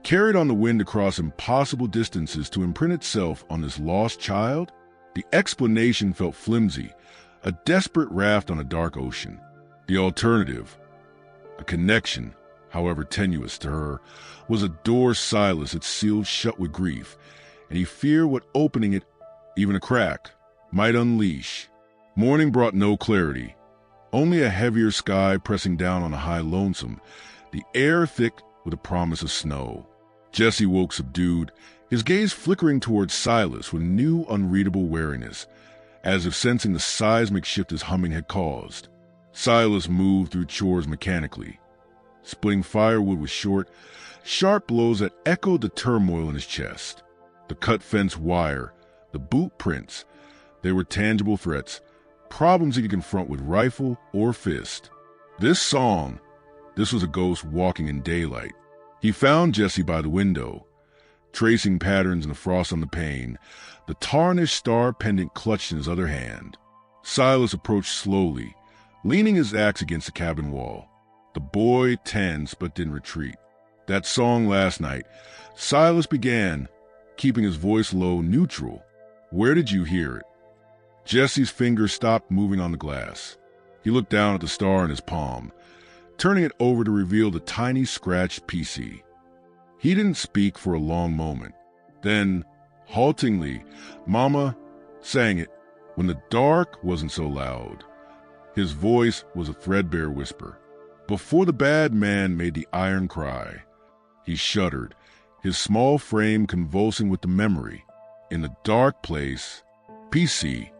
S1: carried on the wind across impossible distances to imprint itself on this lost child? The explanation felt flimsy, a desperate raft on a dark ocean. The alternative, a connection, however tenuous to her, was a door Silas had sealed shut with grief, and he feared what opening it, even a crack, might unleash. Morning brought no clarity, only a heavier sky pressing down on a high lonesome, the air thick with a promise of snow. Jesse woke subdued, his gaze flickering towards Silas with new unreadable wariness, as if sensing the seismic shift his humming had caused. Silas moved through chores mechanically, splitting firewood with short, sharp blows that echoed the turmoil in his chest. The cut fence wire, the boot prints, they were tangible threats, problems he could confront with rifle or fist. This was a ghost walking in daylight. He found Jesse by the window, tracing patterns in the frost on the pane, the tarnished star pendant clutched in his other hand. Silas approached slowly, leaning his axe against the cabin wall. The boy tensed but didn't retreat. That song last night, Silas began, keeping his voice low, neutral. Where did you hear it? Jesse's fingers stopped moving on the glass. He looked down at the star in his palm, turning it over to reveal the tiny scratched PC. He didn't speak for a long moment. Then, haltingly, Mama sang it when the dark wasn't so loud. His voice was a threadbare whisper. Before the bad man made the iron cry, he shuddered, his small frame convulsing with the memory. In the dark place, PC,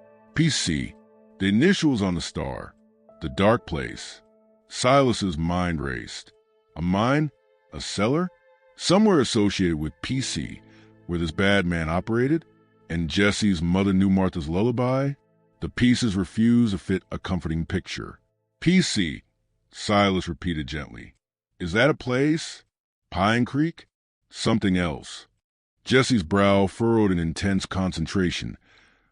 S1: the initials on the star, the dark place. Silas's mind raced. A mine? A cellar? Somewhere associated with PC, where this bad man operated? And Jesse's mother knew Martha's lullaby? The pieces refused to fit a comforting picture. PC, Silas repeated gently. Is that a place? Pine Creek? Something else. Jesse's brow furrowed in intense concentration,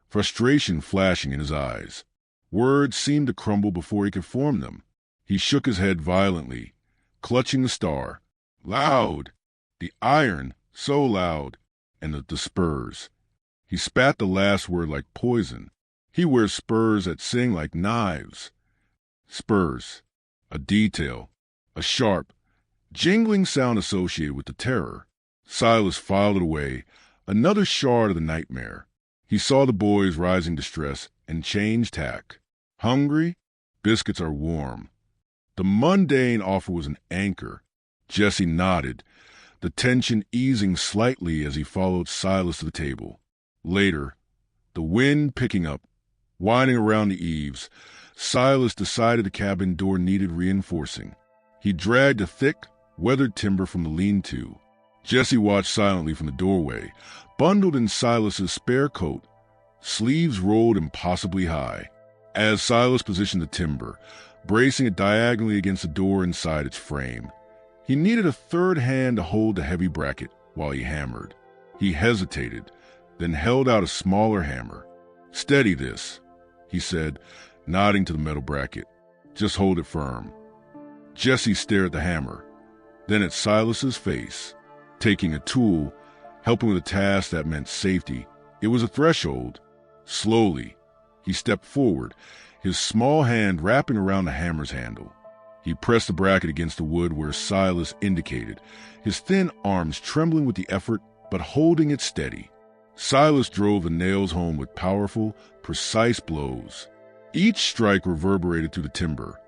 S1: frustration flashing in his eyes. Words seemed to crumble before he could form them. He shook his head violently, clutching the star. Loud! The iron, so loud, and the spurs. He spat the last word like poison. He wears spurs that sing like knives. Spurs. A detail. A sharp, jingling sound associated with the terror. Silas filed it away, another shard of the nightmare. He saw the boy's rising distress and changed tack. Hungry? Biscuits are warm. The mundane offer was an anchor. Jesse nodded, the tension easing slightly as he followed Silas to the table. Later, the wind picking up, whining around the eaves, Silas decided the cabin door needed reinforcing. He dragged a thick, weathered timber from the lean-to. Jesse watched silently from the doorway, bundled in Silas's spare coat, sleeves rolled impossibly high. As Silas positioned the timber, bracing it diagonally against the door inside its frame, he needed a third hand to hold the heavy bracket while he hammered. He hesitated, then held out a smaller hammer. Steady this, he said, nodding to the metal bracket. Just hold it firm. Jesse stared at the hammer, then at Silas's face. Taking a tool, helping with a task that meant safety, it was a threshold. Slowly, he stepped forward, his small hand wrapping around the hammer's handle. He pressed the bracket against the wood where Silas indicated, his thin arms trembling with the effort but holding it steady. Silas drove the nails home with powerful, precise blows. Each strike reverberated through the timber,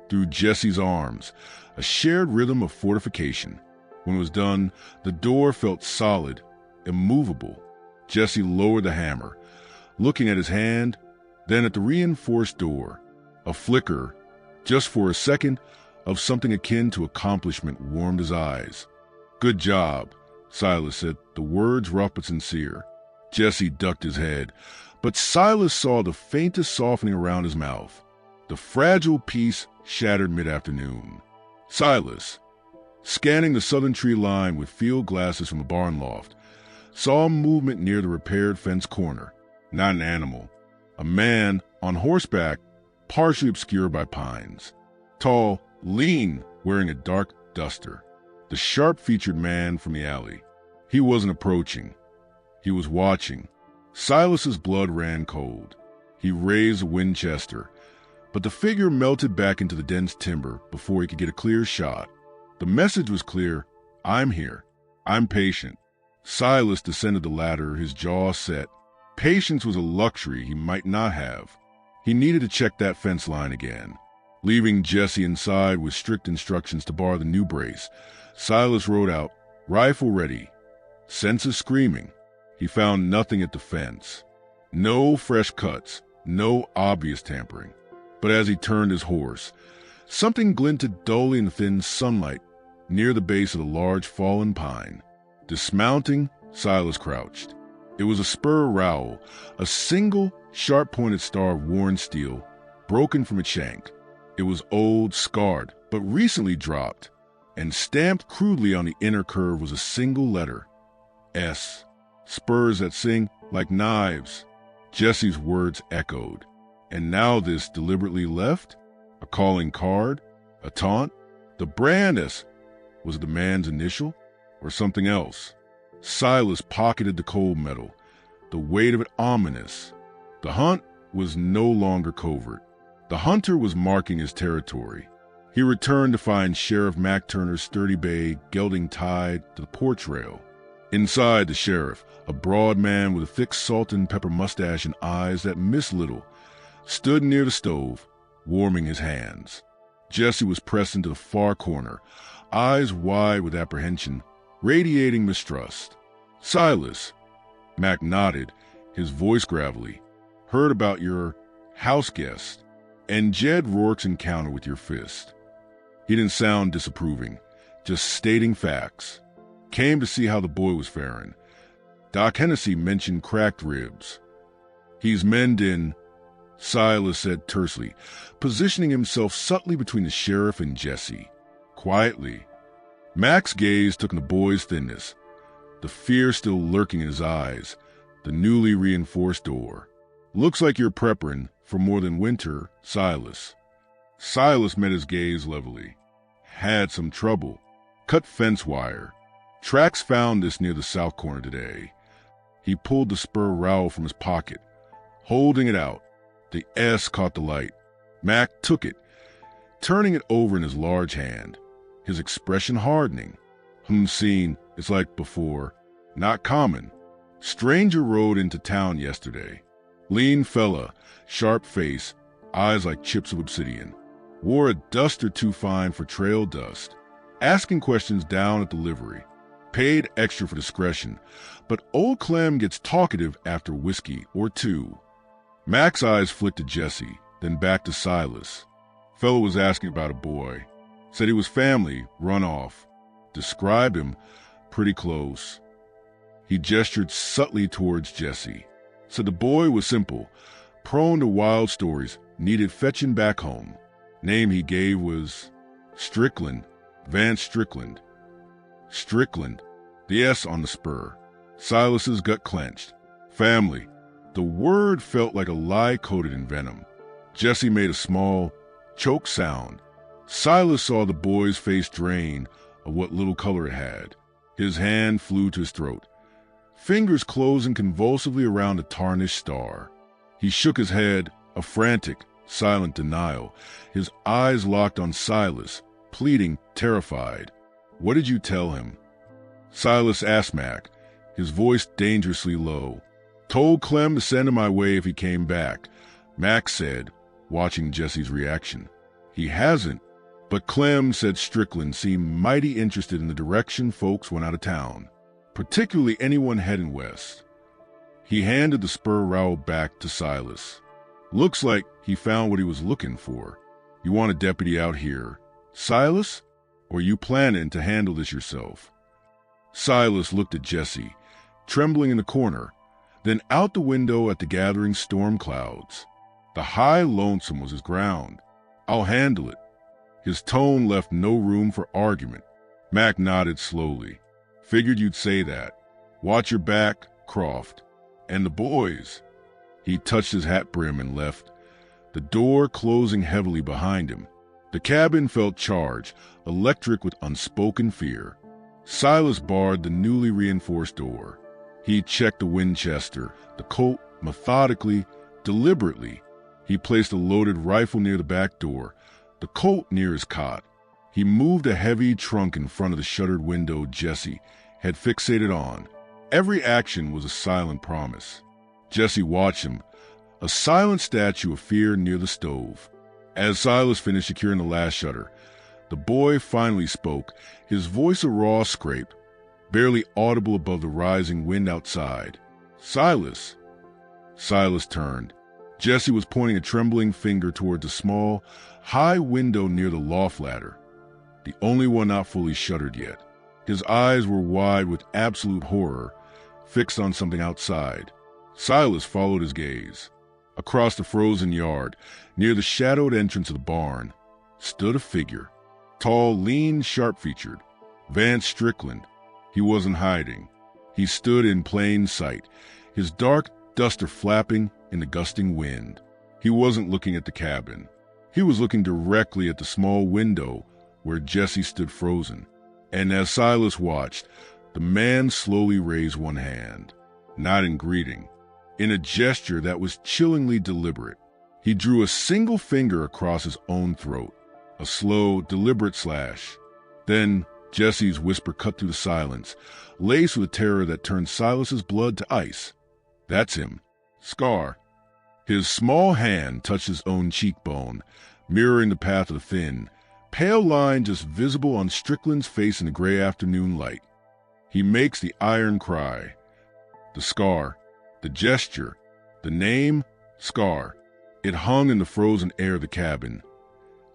S1: through Jesse's arms, a shared rhythm of fortification. When it was done, the door felt solid, immovable. Jesse lowered the hammer, looking at his hand, then at the reinforced door. A flicker, just for a second, of something akin to accomplishment warmed his eyes. Good job, Silas said, the words rough but sincere. Jesse ducked his head, but Silas saw the faintest softening around his mouth. The fragile piece shattered mid-afternoon. Silas, scanning the southern tree line with field glasses from the barn loft, saw movement near the repaired fence corner. Not an animal, A man on horseback, partially obscured by pines. Tall, lean, wearing a dark duster. The sharp-featured man from the alley. He wasn't approaching. He was watching. Silas's blood ran cold. He raised a Winchester, but the figure melted back into the dense timber before he could get a clear shot. The message was clear. I'm here. I'm patient. Silas descended the ladder, his jaw set. Patience was a luxury he might not have. He needed to check that fence line again. Leaving Jesse inside with strict instructions to bar the new brace, Silas rode out, rifle ready. Senses screaming. He found nothing at the fence. No fresh cuts, no obvious tampering. But as he turned his horse, something glinted dully in the thin sunlight near the base of the large fallen pine. Dismounting, Silas crouched. It was a spur rowel, a single sharp-pointed star of worn steel, broken from its shank. It was old, scarred, but recently dropped, and stamped crudely on the inner curve was a single letter, S. Spurs that sing like knives. Jesse's words echoed. And now this deliberately left? A calling card? A taunt? The brand S. Was it the man's initial? Or something else? Silas pocketed the cold metal, the weight of it ominous. The hunt was no longer covert. The hunter was marking his territory. He returned to find Sheriff Mac Turner's sturdy bay gelding tied to the porch rail. Inside, the sheriff, a broad man with a thick salt and pepper mustache and eyes that missed little, stood near the stove, warming his hands. Jesse was pressed into the far corner, eyes wide with apprehension, radiating mistrust. Silas, Mac nodded, his voice gravelly. Heard about your house guest and Jed Rourke's encounter with your fist. He didn't sound disapproving, just stating facts. Came to see how the boy was faring. Doc Hennessy mentioned cracked ribs. He's mending, Silas said tersely, positioning himself subtly between the sheriff and Jesse. Quietly. Mac's gaze took in the boy's thinness, the fear still lurking in his eyes, the newly reinforced door. Looks like you're preparing for more than winter, Silas. Silas met his gaze levelly. Had some trouble. Cut fence wire. Tracks found this near the south corner today. He pulled the spur rowel from his pocket, holding it out. The S caught the light. Mac took it, turning it over in his large hand, his expression hardening. Seen, it's like before. Not common. Stranger rode into town yesterday. Lean fella, sharp face, eyes like chips of obsidian. Wore a duster too fine for trail dust. Asking questions down at the livery. Paid extra for discretion, but old Clem gets talkative after whiskey or two. Mac's eyes flicked to Jesse, then back to Silas. Fellow was asking about a boy. Said he was family, run off. Described him pretty close. He gestured subtly towards Jesse. Said the boy was simple, prone to wild stories, needed fetching back home. Name he gave was Strickland, Vance Strickland. Strickland, the S on the spur. Silas's gut clenched. Family. The word felt like a lie coated in venom. Jesse made a small, choke sound. Silas saw the boy's face drain of what little color it had. His hand flew to his throat, fingers closing convulsively around a tarnished star. He shook his head, a frantic, silent denial, his eyes locked on Silas, pleading, terrified. What did you tell him? Silas asked Mac, his voice dangerously low. Told Clem to send him my way if he came back, Mac said, watching Jesse's reaction. He hasn't, but Clem said Strickland seemed mighty interested in the direction folks went out of town, particularly anyone heading west. He handed the spur rowel back to Silas. Looks like he found what he was looking for. You want a deputy out here, Silas? Or you planning to handle this yourself? Silas looked at Jesse, trembling in the corner, then out the window at the gathering storm clouds. The high lonesome was his ground. I'll handle it. His tone left no room for argument. Mac nodded slowly. Figured you'd say that. Watch your back, Croft. And the boys. He touched his hat brim and left, the door closing heavily behind him. The cabin felt charged, electric with unspoken fear. Silas barred the newly reinforced door. He checked the Winchester, the Colt, methodically, deliberately. He placed a loaded rifle near the back door, the Colt near his cot. He moved a heavy trunk in front of the shuttered window Jesse had fixated on. Every action was a silent promise. Jesse watched him, a silent statue of fear near the stove. As Silas finished securing the last shutter, the boy finally spoke, his voice a raw scrape, barely audible above the rising wind outside. "Silas." Silas turned. Jesse was pointing a trembling finger towards a small, high window near the loft ladder, the only one not fully shuttered yet. His eyes were wide with absolute horror, fixed on something outside. Silas followed his gaze. Across the frozen yard, near the shadowed entrance of the barn, stood a figure. Tall, lean, sharp-featured. Vance Strickland. He wasn't hiding. He stood in plain sight, his dark duster flapping in the gusting wind. He wasn't looking at the cabin. He was looking directly at the small window where Jesse stood frozen. And as Silas watched, the man slowly raised one hand, not in greeting, in a gesture that was chillingly deliberate. He drew a single finger across his own throat, a slow, deliberate slash. Then Jesse's whisper cut through the silence, laced with terror that turned Silas's blood to ice. "That's him. Scar." His small hand touched his own cheekbone, mirroring the path of the thin, pale line just visible on Strickland's face in the gray afternoon light. He makes the iron cry. The scar, the gesture, the name, Scar. It hung in the frozen air of the cabin,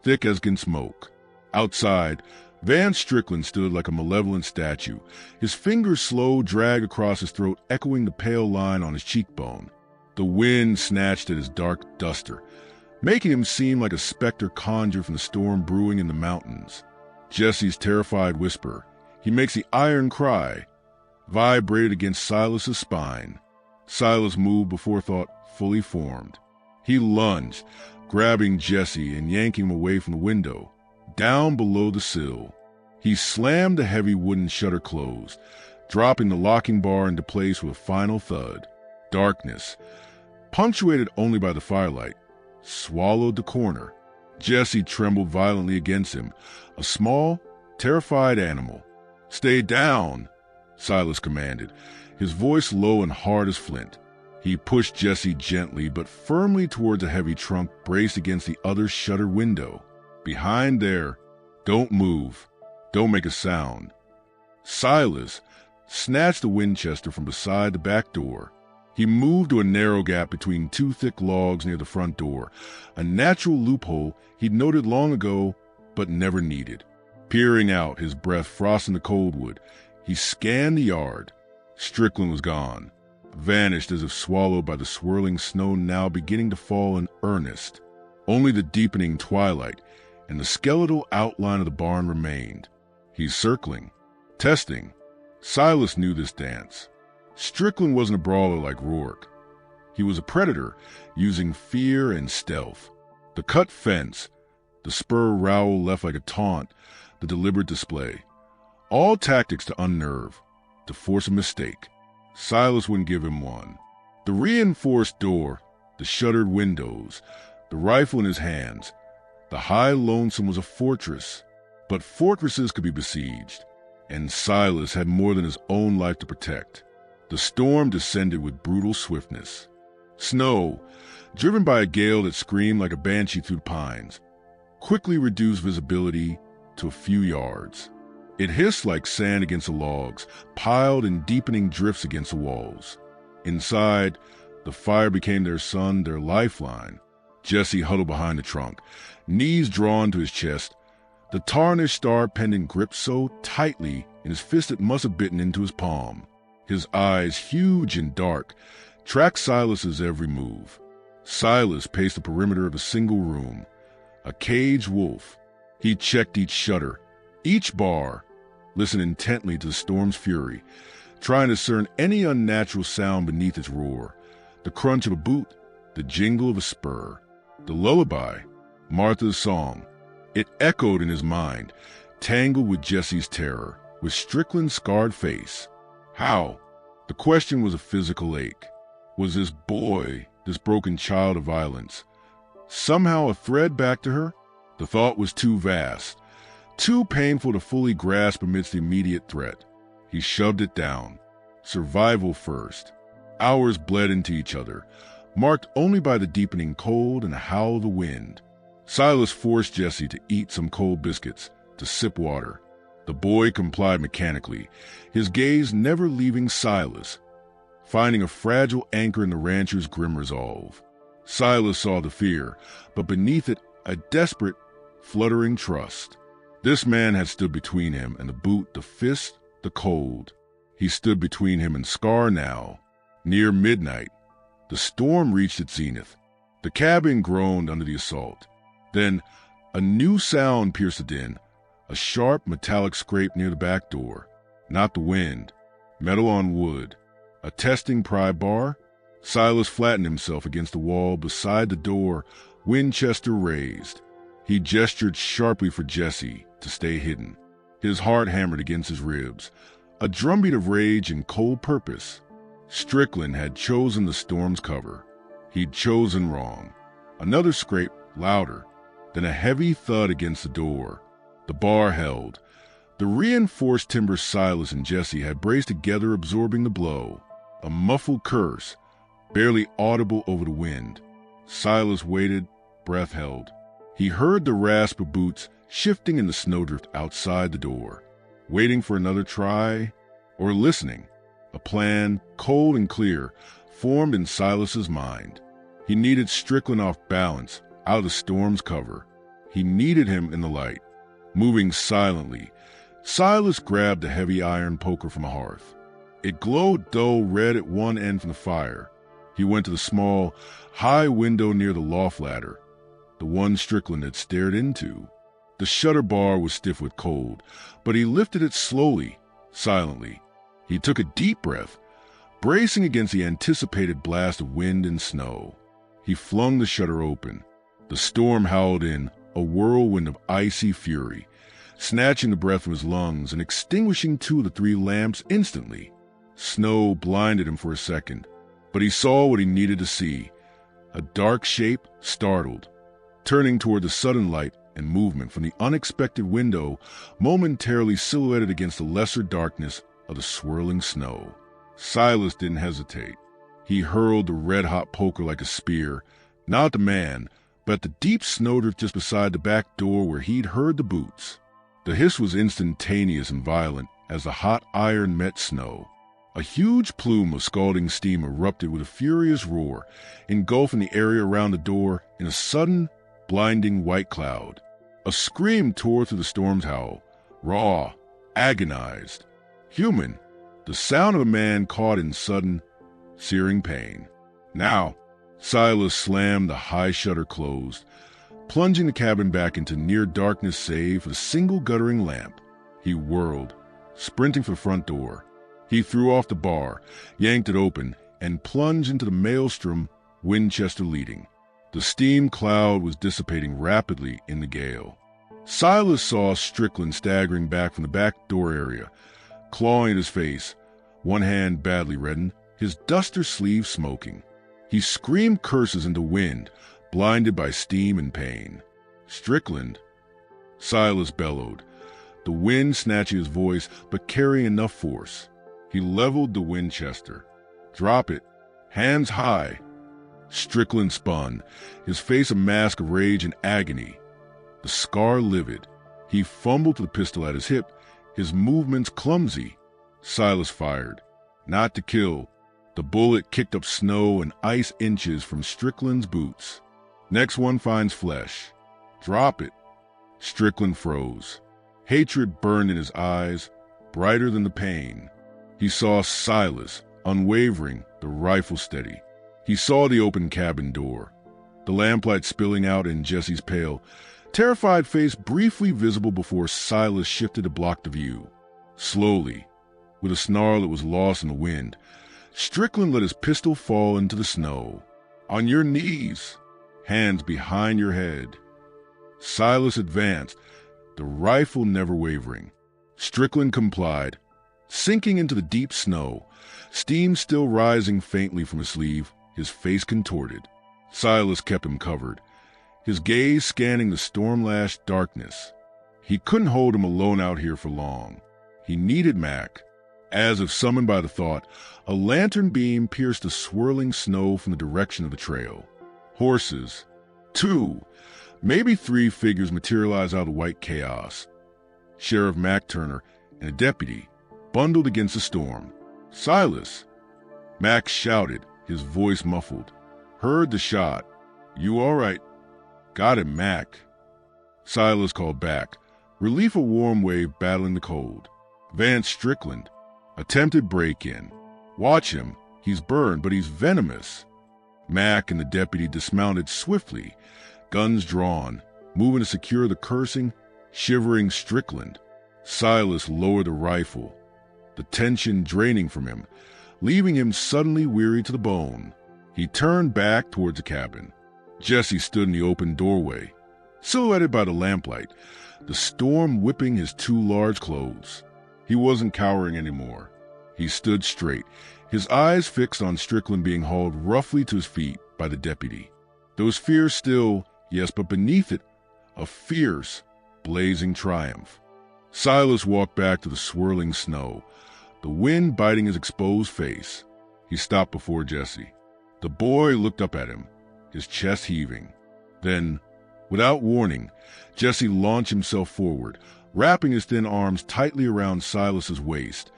S1: thick as can smoke. Outside, Vance Strickland stood like a malevolent statue, his fingers slow drag across his throat, echoing the pale line on his cheekbone. The wind snatched at his dark duster, making him seem like a specter conjured from the storm brewing in the mountains. Jesse's terrified whisper, he makes the iron cry, vibrated against Silas's spine. Silas moved before thought fully formed. He lunged, grabbing Jesse and yanking him away from the window, down below the sill. He slammed the heavy wooden shutter closed, dropping the locking bar into place with a final thud. Darkness, punctuated only by the firelight, swallowed the corner. Jesse trembled violently against him, a small, terrified animal. "Stay down," Silas commanded, his voice low and hard as flint. He pushed Jesse gently but firmly towards a heavy trunk braced against the other shutter window. "Behind there. Don't move. Don't make a sound." Silas snatched the Winchester from beside the back door. He moved to a narrow gap between two thick logs near the front door, a natural loophole he'd noted long ago but never needed. Peering out, his breath frosting the cold wood, he scanned the yard. Strickland was gone, vanished as if swallowed by the swirling snow now beginning to fall in earnest. Only the deepening twilight and the skeletal outline of the barn remained. He's circling, testing. Silas knew this dance. Strickland wasn't a brawler like Rourke. He was a predator, using fear and stealth. The cut fence, the spur rowel left like a taunt, the deliberate display. All tactics to unnerve, to force a mistake. Silas wouldn't give him one. The reinforced door, the shuttered windows, the rifle in his hands. The high lonesome was a fortress, but fortresses could be besieged, and Silas had more than his own life to protect. The storm descended with brutal swiftness. Snow, driven by a gale that screamed like a banshee through the pines, quickly reduced visibility to a few yards. It hissed like sand against the logs, piled in deepening drifts against the walls. Inside, the fire became their sun, their lifeline. Jesse huddled behind the trunk, knees drawn to his chest, the tarnished star pendant gripped so tightly in his fist it must have bitten into his palm. His eyes, huge and dark, tracked Silas's every move. Silas paced the perimeter of a single room, a caged wolf. He checked each shutter, each bar, listened intently to the storm's fury, trying to discern any unnatural sound beneath its roar. The crunch of a boot, the jingle of a spur, the lullaby, Martha's song. It echoed in his mind, tangled with Jesse's terror, with Strickland's scarred face. How? The question was a physical ache. Was this boy, this broken child of violence, somehow a thread back to her? The thought was too vast, too painful to fully grasp amidst the immediate threat. He shoved it down. Survival first. Hours bled into each other, marked only by the deepening cold and the howl of the wind. Silas forced Jesse to eat some cold biscuits, to sip water. The boy complied mechanically, his gaze never leaving Silas, finding a fragile anchor in the rancher's grim resolve. Silas saw the fear, but beneath it a desperate, fluttering trust. This man had stood between him and the boot, the fist, the cold. He stood between him and Scar now. Near midnight, the storm reached its zenith. The cabin groaned under the assault. Then a new sound pierced the din, a sharp metallic scrape near the back door. Not the wind. Metal on wood. A testing pry bar. Silas flattened himself against the wall beside the door, Winchester raised. He gestured sharply for Jesse to stay hidden. His heart hammered against his ribs, a drumbeat of rage and cold purpose. Strickland had chosen the storm's cover. He'd chosen wrong. Another scrape, louder, then a heavy thud against the door. The bar held. The reinforced timber Silas and Jesse had braced together, absorbing the blow. A muffled curse, barely audible over the wind. Silas waited, breath held. He heard the rasp of boots shifting in the snowdrift outside the door, waiting for another try, or listening. A plan, cold and clear, formed in Silas's mind. He needed Strickland off balance, out of the storm's cover. He needed him in the light. Moving silently, Silas grabbed a heavy iron poker from a hearth. It glowed dull red at one end from the fire. He went to the small, high window near the loft ladder, the one Strickland had stared into. The shutter bar was stiff with cold, but he lifted it slowly, silently. He took a deep breath, bracing against the anticipated blast of wind and snow. He flung the shutter open. The storm howled in, a whirlwind of icy fury, snatching the breath from his lungs and extinguishing 2 of the 3 lamps instantly. Snow blinded him for a second, but he saw what he needed to see. A dark shape, startled, turning toward the sudden light and movement from the unexpected window, momentarily silhouetted against the lesser darkness of the swirling snow. Silas didn't hesitate. He hurled the red-hot poker like a spear, not at the man, but at the deep snowdrift just beside the back door where he'd heard the boots. The hiss was instantaneous and violent as the hot iron met snow. A huge plume of scalding steam erupted with a furious roar, engulfing the area around the door in a sudden, blinding white cloud. A scream tore through the storm's howl, raw, agonized, human, the sound of a man caught in sudden, searing pain. Now, Silas slammed the high shutter closed, plunging the cabin back into near darkness save for the single guttering lamp. He whirled, sprinting for the front door. He threw off the bar, yanked it open, and plunged into the maelstrom, Winchester leading. The steam cloud was dissipating rapidly in the gale. Silas saw Strickland staggering back from the back door area, clawing at his face, one hand badly reddened, his duster sleeve smoking. He screamed curses into wind, blinded by steam and pain. Strickland, Silas bellowed, the wind snatching his voice but carrying enough force. He leveled the Winchester. Drop it. Hands high. Strickland spun, his face a mask of rage and agony, the scar livid. He fumbled to the pistol at his hip, his movements clumsy. Silas fired. Not to kill. The bullet kicked up snow and ice inches from Strickland's boots. Next one finds flesh. Drop it. Strickland froze. Hatred burned in his eyes, brighter than the pain. He saw Silas, unwavering, the rifle steady. He saw the open cabin door, the lamplight spilling out in Jesse's pale, terrified face briefly visible before Silas shifted to block the view. Slowly, with a snarl that was lost in the wind, Strickland let his pistol fall into the snow. On your knees, hands behind your head. Silas advanced, the rifle never wavering. Strickland complied, sinking into the deep snow, steam still rising faintly from his sleeve, his face contorted. Silas kept him covered, his gaze scanning the storm-lashed darkness. He couldn't hold him alone out here for long. He needed Mac. As if summoned by the thought, a lantern beam pierced the swirling snow from the direction of the trail. Horses. 2, maybe 3 figures materialized out of the white chaos. Sheriff Mac Turner and a deputy, bundled against the storm. Silas! Mac shouted, his voice muffled. Heard the shot. You all right? Got him, Mac. Silas called back, relief a warm wave battling the cold. Vance Strickland. Attempted break-in. Watch him. He's burned, but he's venomous. Mac and the deputy dismounted swiftly, guns drawn, moving to secure the cursing, shivering Strickland. Silas lowered the rifle, the tension draining from him, leaving him suddenly weary to the bone. He turned back towards the cabin. Jesse stood in the open doorway, silhouetted by the lamplight, the storm whipping his 2 large clothes. He wasn't cowering anymore. He stood straight, his eyes fixed on Strickland being hauled roughly to his feet by the deputy. There was fear still, yes, but beneath it, a fierce, blazing triumph. Silas walked back to the swirling snow, the wind biting his exposed face. He stopped before Jesse. The boy looked up at him, his chest heaving. Then, without warning, Jesse launched himself forward, wrapping his thin arms tightly around Silas's waist,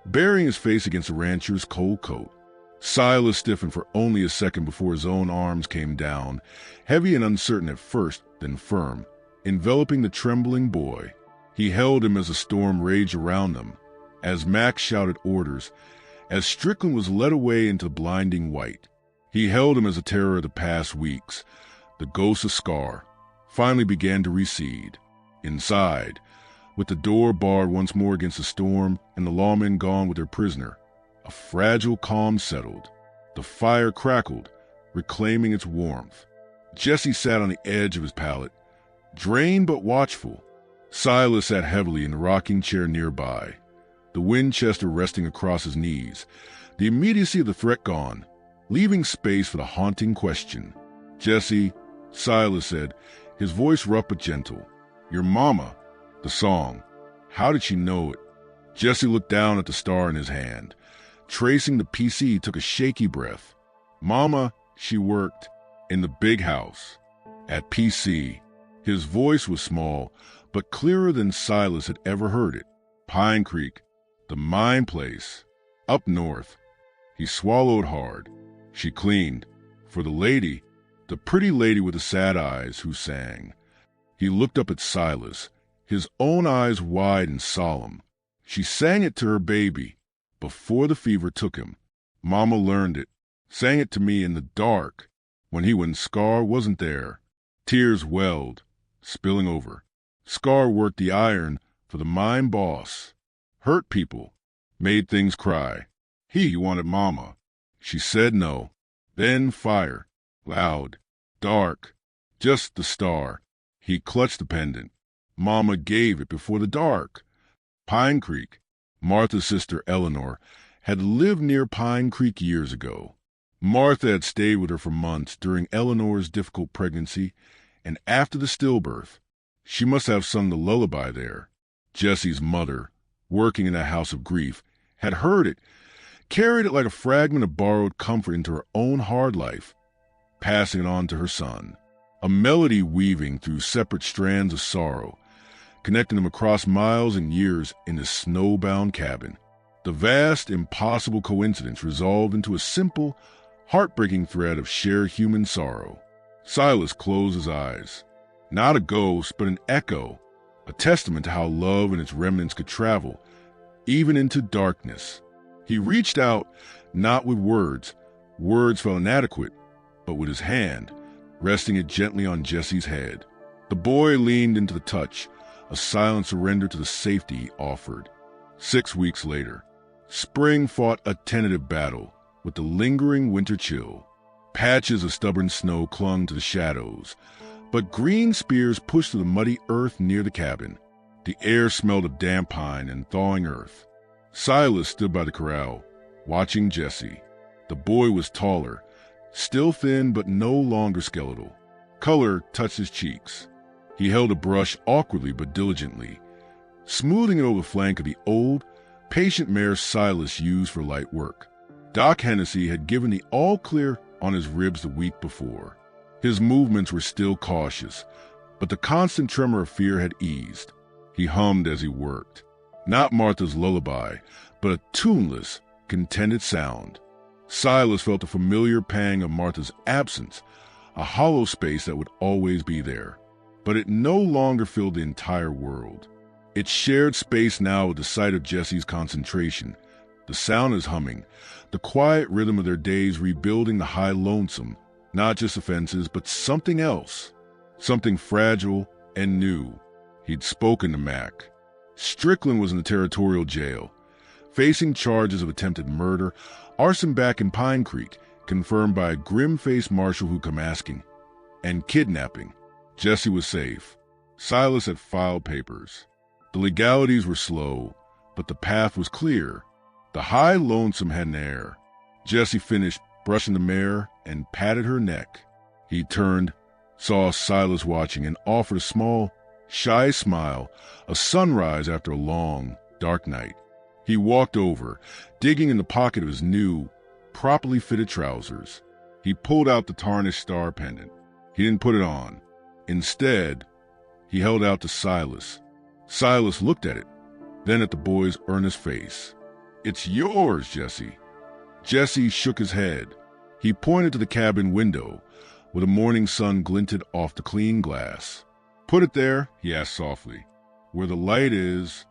S1: burying his face against the rancher's cold coat. Silas stiffened for only a second before his own arms came down, heavy and uncertain at first, then firm, enveloping the trembling boy. He held him as the storm raged around them, as Mac shouted orders, as Strickland was led away into blinding white. He held him as the terror of the past weeks, the ghost of Scar, finally began to recede. Inside, with the door barred once more against the storm and the lawmen gone with their prisoner, a fragile calm settled. The fire crackled, reclaiming its warmth. Jesse sat on the edge of his pallet, drained but watchful. Silas sat heavily in the rocking chair nearby, the Winchester resting across his knees, the immediacy of the threat gone, leaving space for the haunting question. Jesse, Silas said, his voice rough but gentle. Your mama. The song. How did she know it? Jesse looked down at the star in his hand. Tracing the PC, he took a shaky breath. Mama, she worked in the big house. At PC. His voice was small, but clearer than Silas had ever heard it. Pine Creek. The mine place. Up north. He swallowed hard. She cleaned. For the lady, the pretty lady with the sad eyes who sang. He looked up at Silas, his own eyes wide and solemn. She sang it to her baby before the fever took him. Mama learned it, sang it to me in the dark, when Scar wasn't there. Tears welled, spilling over. Scar worked the iron for the mine boss. Hurt people, made things cry. He wanted Mama. She said no. Then fire, loud, dark, just the star. He clutched the pendant. Mama gave it before the dark. Pine Creek. Martha's sister Eleanor had lived near Pine Creek years ago. Martha had stayed with her for months during Eleanor's difficult pregnancy, and after the stillbirth. She must have sung the lullaby there. Jesse's mother, working in a house of grief, had heard it, carried it like a fragment of borrowed comfort into her own hard life, passing it on to her son. A melody weaving through separate strands of sorrow, connecting them across miles and years in this snowbound cabin. The vast, impossible coincidence resolved into a simple, heartbreaking thread of shared human sorrow. Silas closed his eyes. Not a ghost, but an echo, a testament to how love and its remnants could travel, even into darkness. He reached out, not with words. Words felt inadequate, but with his hand, resting it gently on Jesse's head. The boy leaned into the touch, a silent surrender to the safety he offered. 6 weeks later, spring fought a tentative battle, with the lingering winter chill. Patches of stubborn snow clung to the shadows, but green spears pushed through the muddy earth near the cabin. The air smelled of damp pine and thawing earth. Silas stood by the corral, watching Jesse. The boy was taller, still thin but no longer skeletal. Color touched his cheeks. He held a brush awkwardly but diligently, smoothing it over the flank of the old, patient mare Silas used for light work. Doc Hennessy had given the all-clear on his ribs the week before. His movements were still cautious, but the constant tremor of fear had eased. He hummed as he worked. Not Martha's lullaby, but a tuneless, contented sound. Silas felt the familiar pang of Martha's absence, a hollow space that would always be there. But it no longer filled the entire world. It shared space now with the sight of Jesse's concentration, the sound of his humming, the quiet rhythm of their days rebuilding the high lonesome, not just offenses, but something else, something fragile and new. He'd spoken to Mac. Strickland was in the territorial jail, facing charges of attempted murder, arson back in Pine Creek, confirmed by a grim-faced marshal who come asking, and kidnapping. Jesse was safe. Silas had filed papers. The legalities were slow, but the path was clear. The high lonesome had an air. Jesse finished brushing the mare and patted her neck. He turned, saw Silas watching, and offered a small, shy smile, a sunrise after a long, dark night. He walked over, digging in the pocket of his new, properly fitted trousers. He pulled out the tarnished star pendant. He didn't put it on. Instead, he held out to Silas. Silas looked at it, then at the boy's earnest face. "It's yours, Jesse." Jesse shook his head. He pointed to the cabin window, where the morning sun glinted off the clean glass. "Put it there," he asked softly. "Where the light is."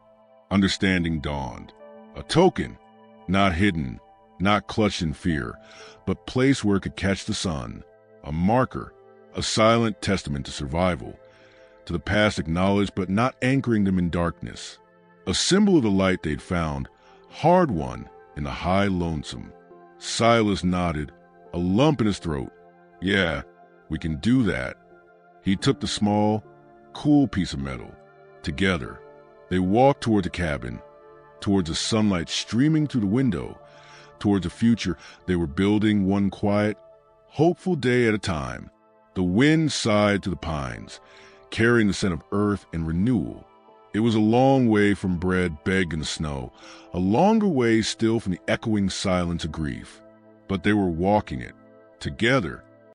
S1: Understanding dawned. A token, not hidden, not clutched in fear, but placed where it could catch the sun. A marker, a silent testament to survival, to the past acknowledged but not anchoring them in darkness. A symbol of the light they'd found, hard-won in the high lonesome. Silas nodded, a lump in his throat. "Yeah, we can do that." He took the small, cool piece of metal. Together, they walked toward the cabin, towards the sunlight streaming through the window, towards a future they were building one quiet, hopeful day at a time. The wind sighed through the pines, carrying the scent of earth and renewal. It was a long way from bread begged in the snow, a longer way still from the echoing silence of grief. But they were walking it, together,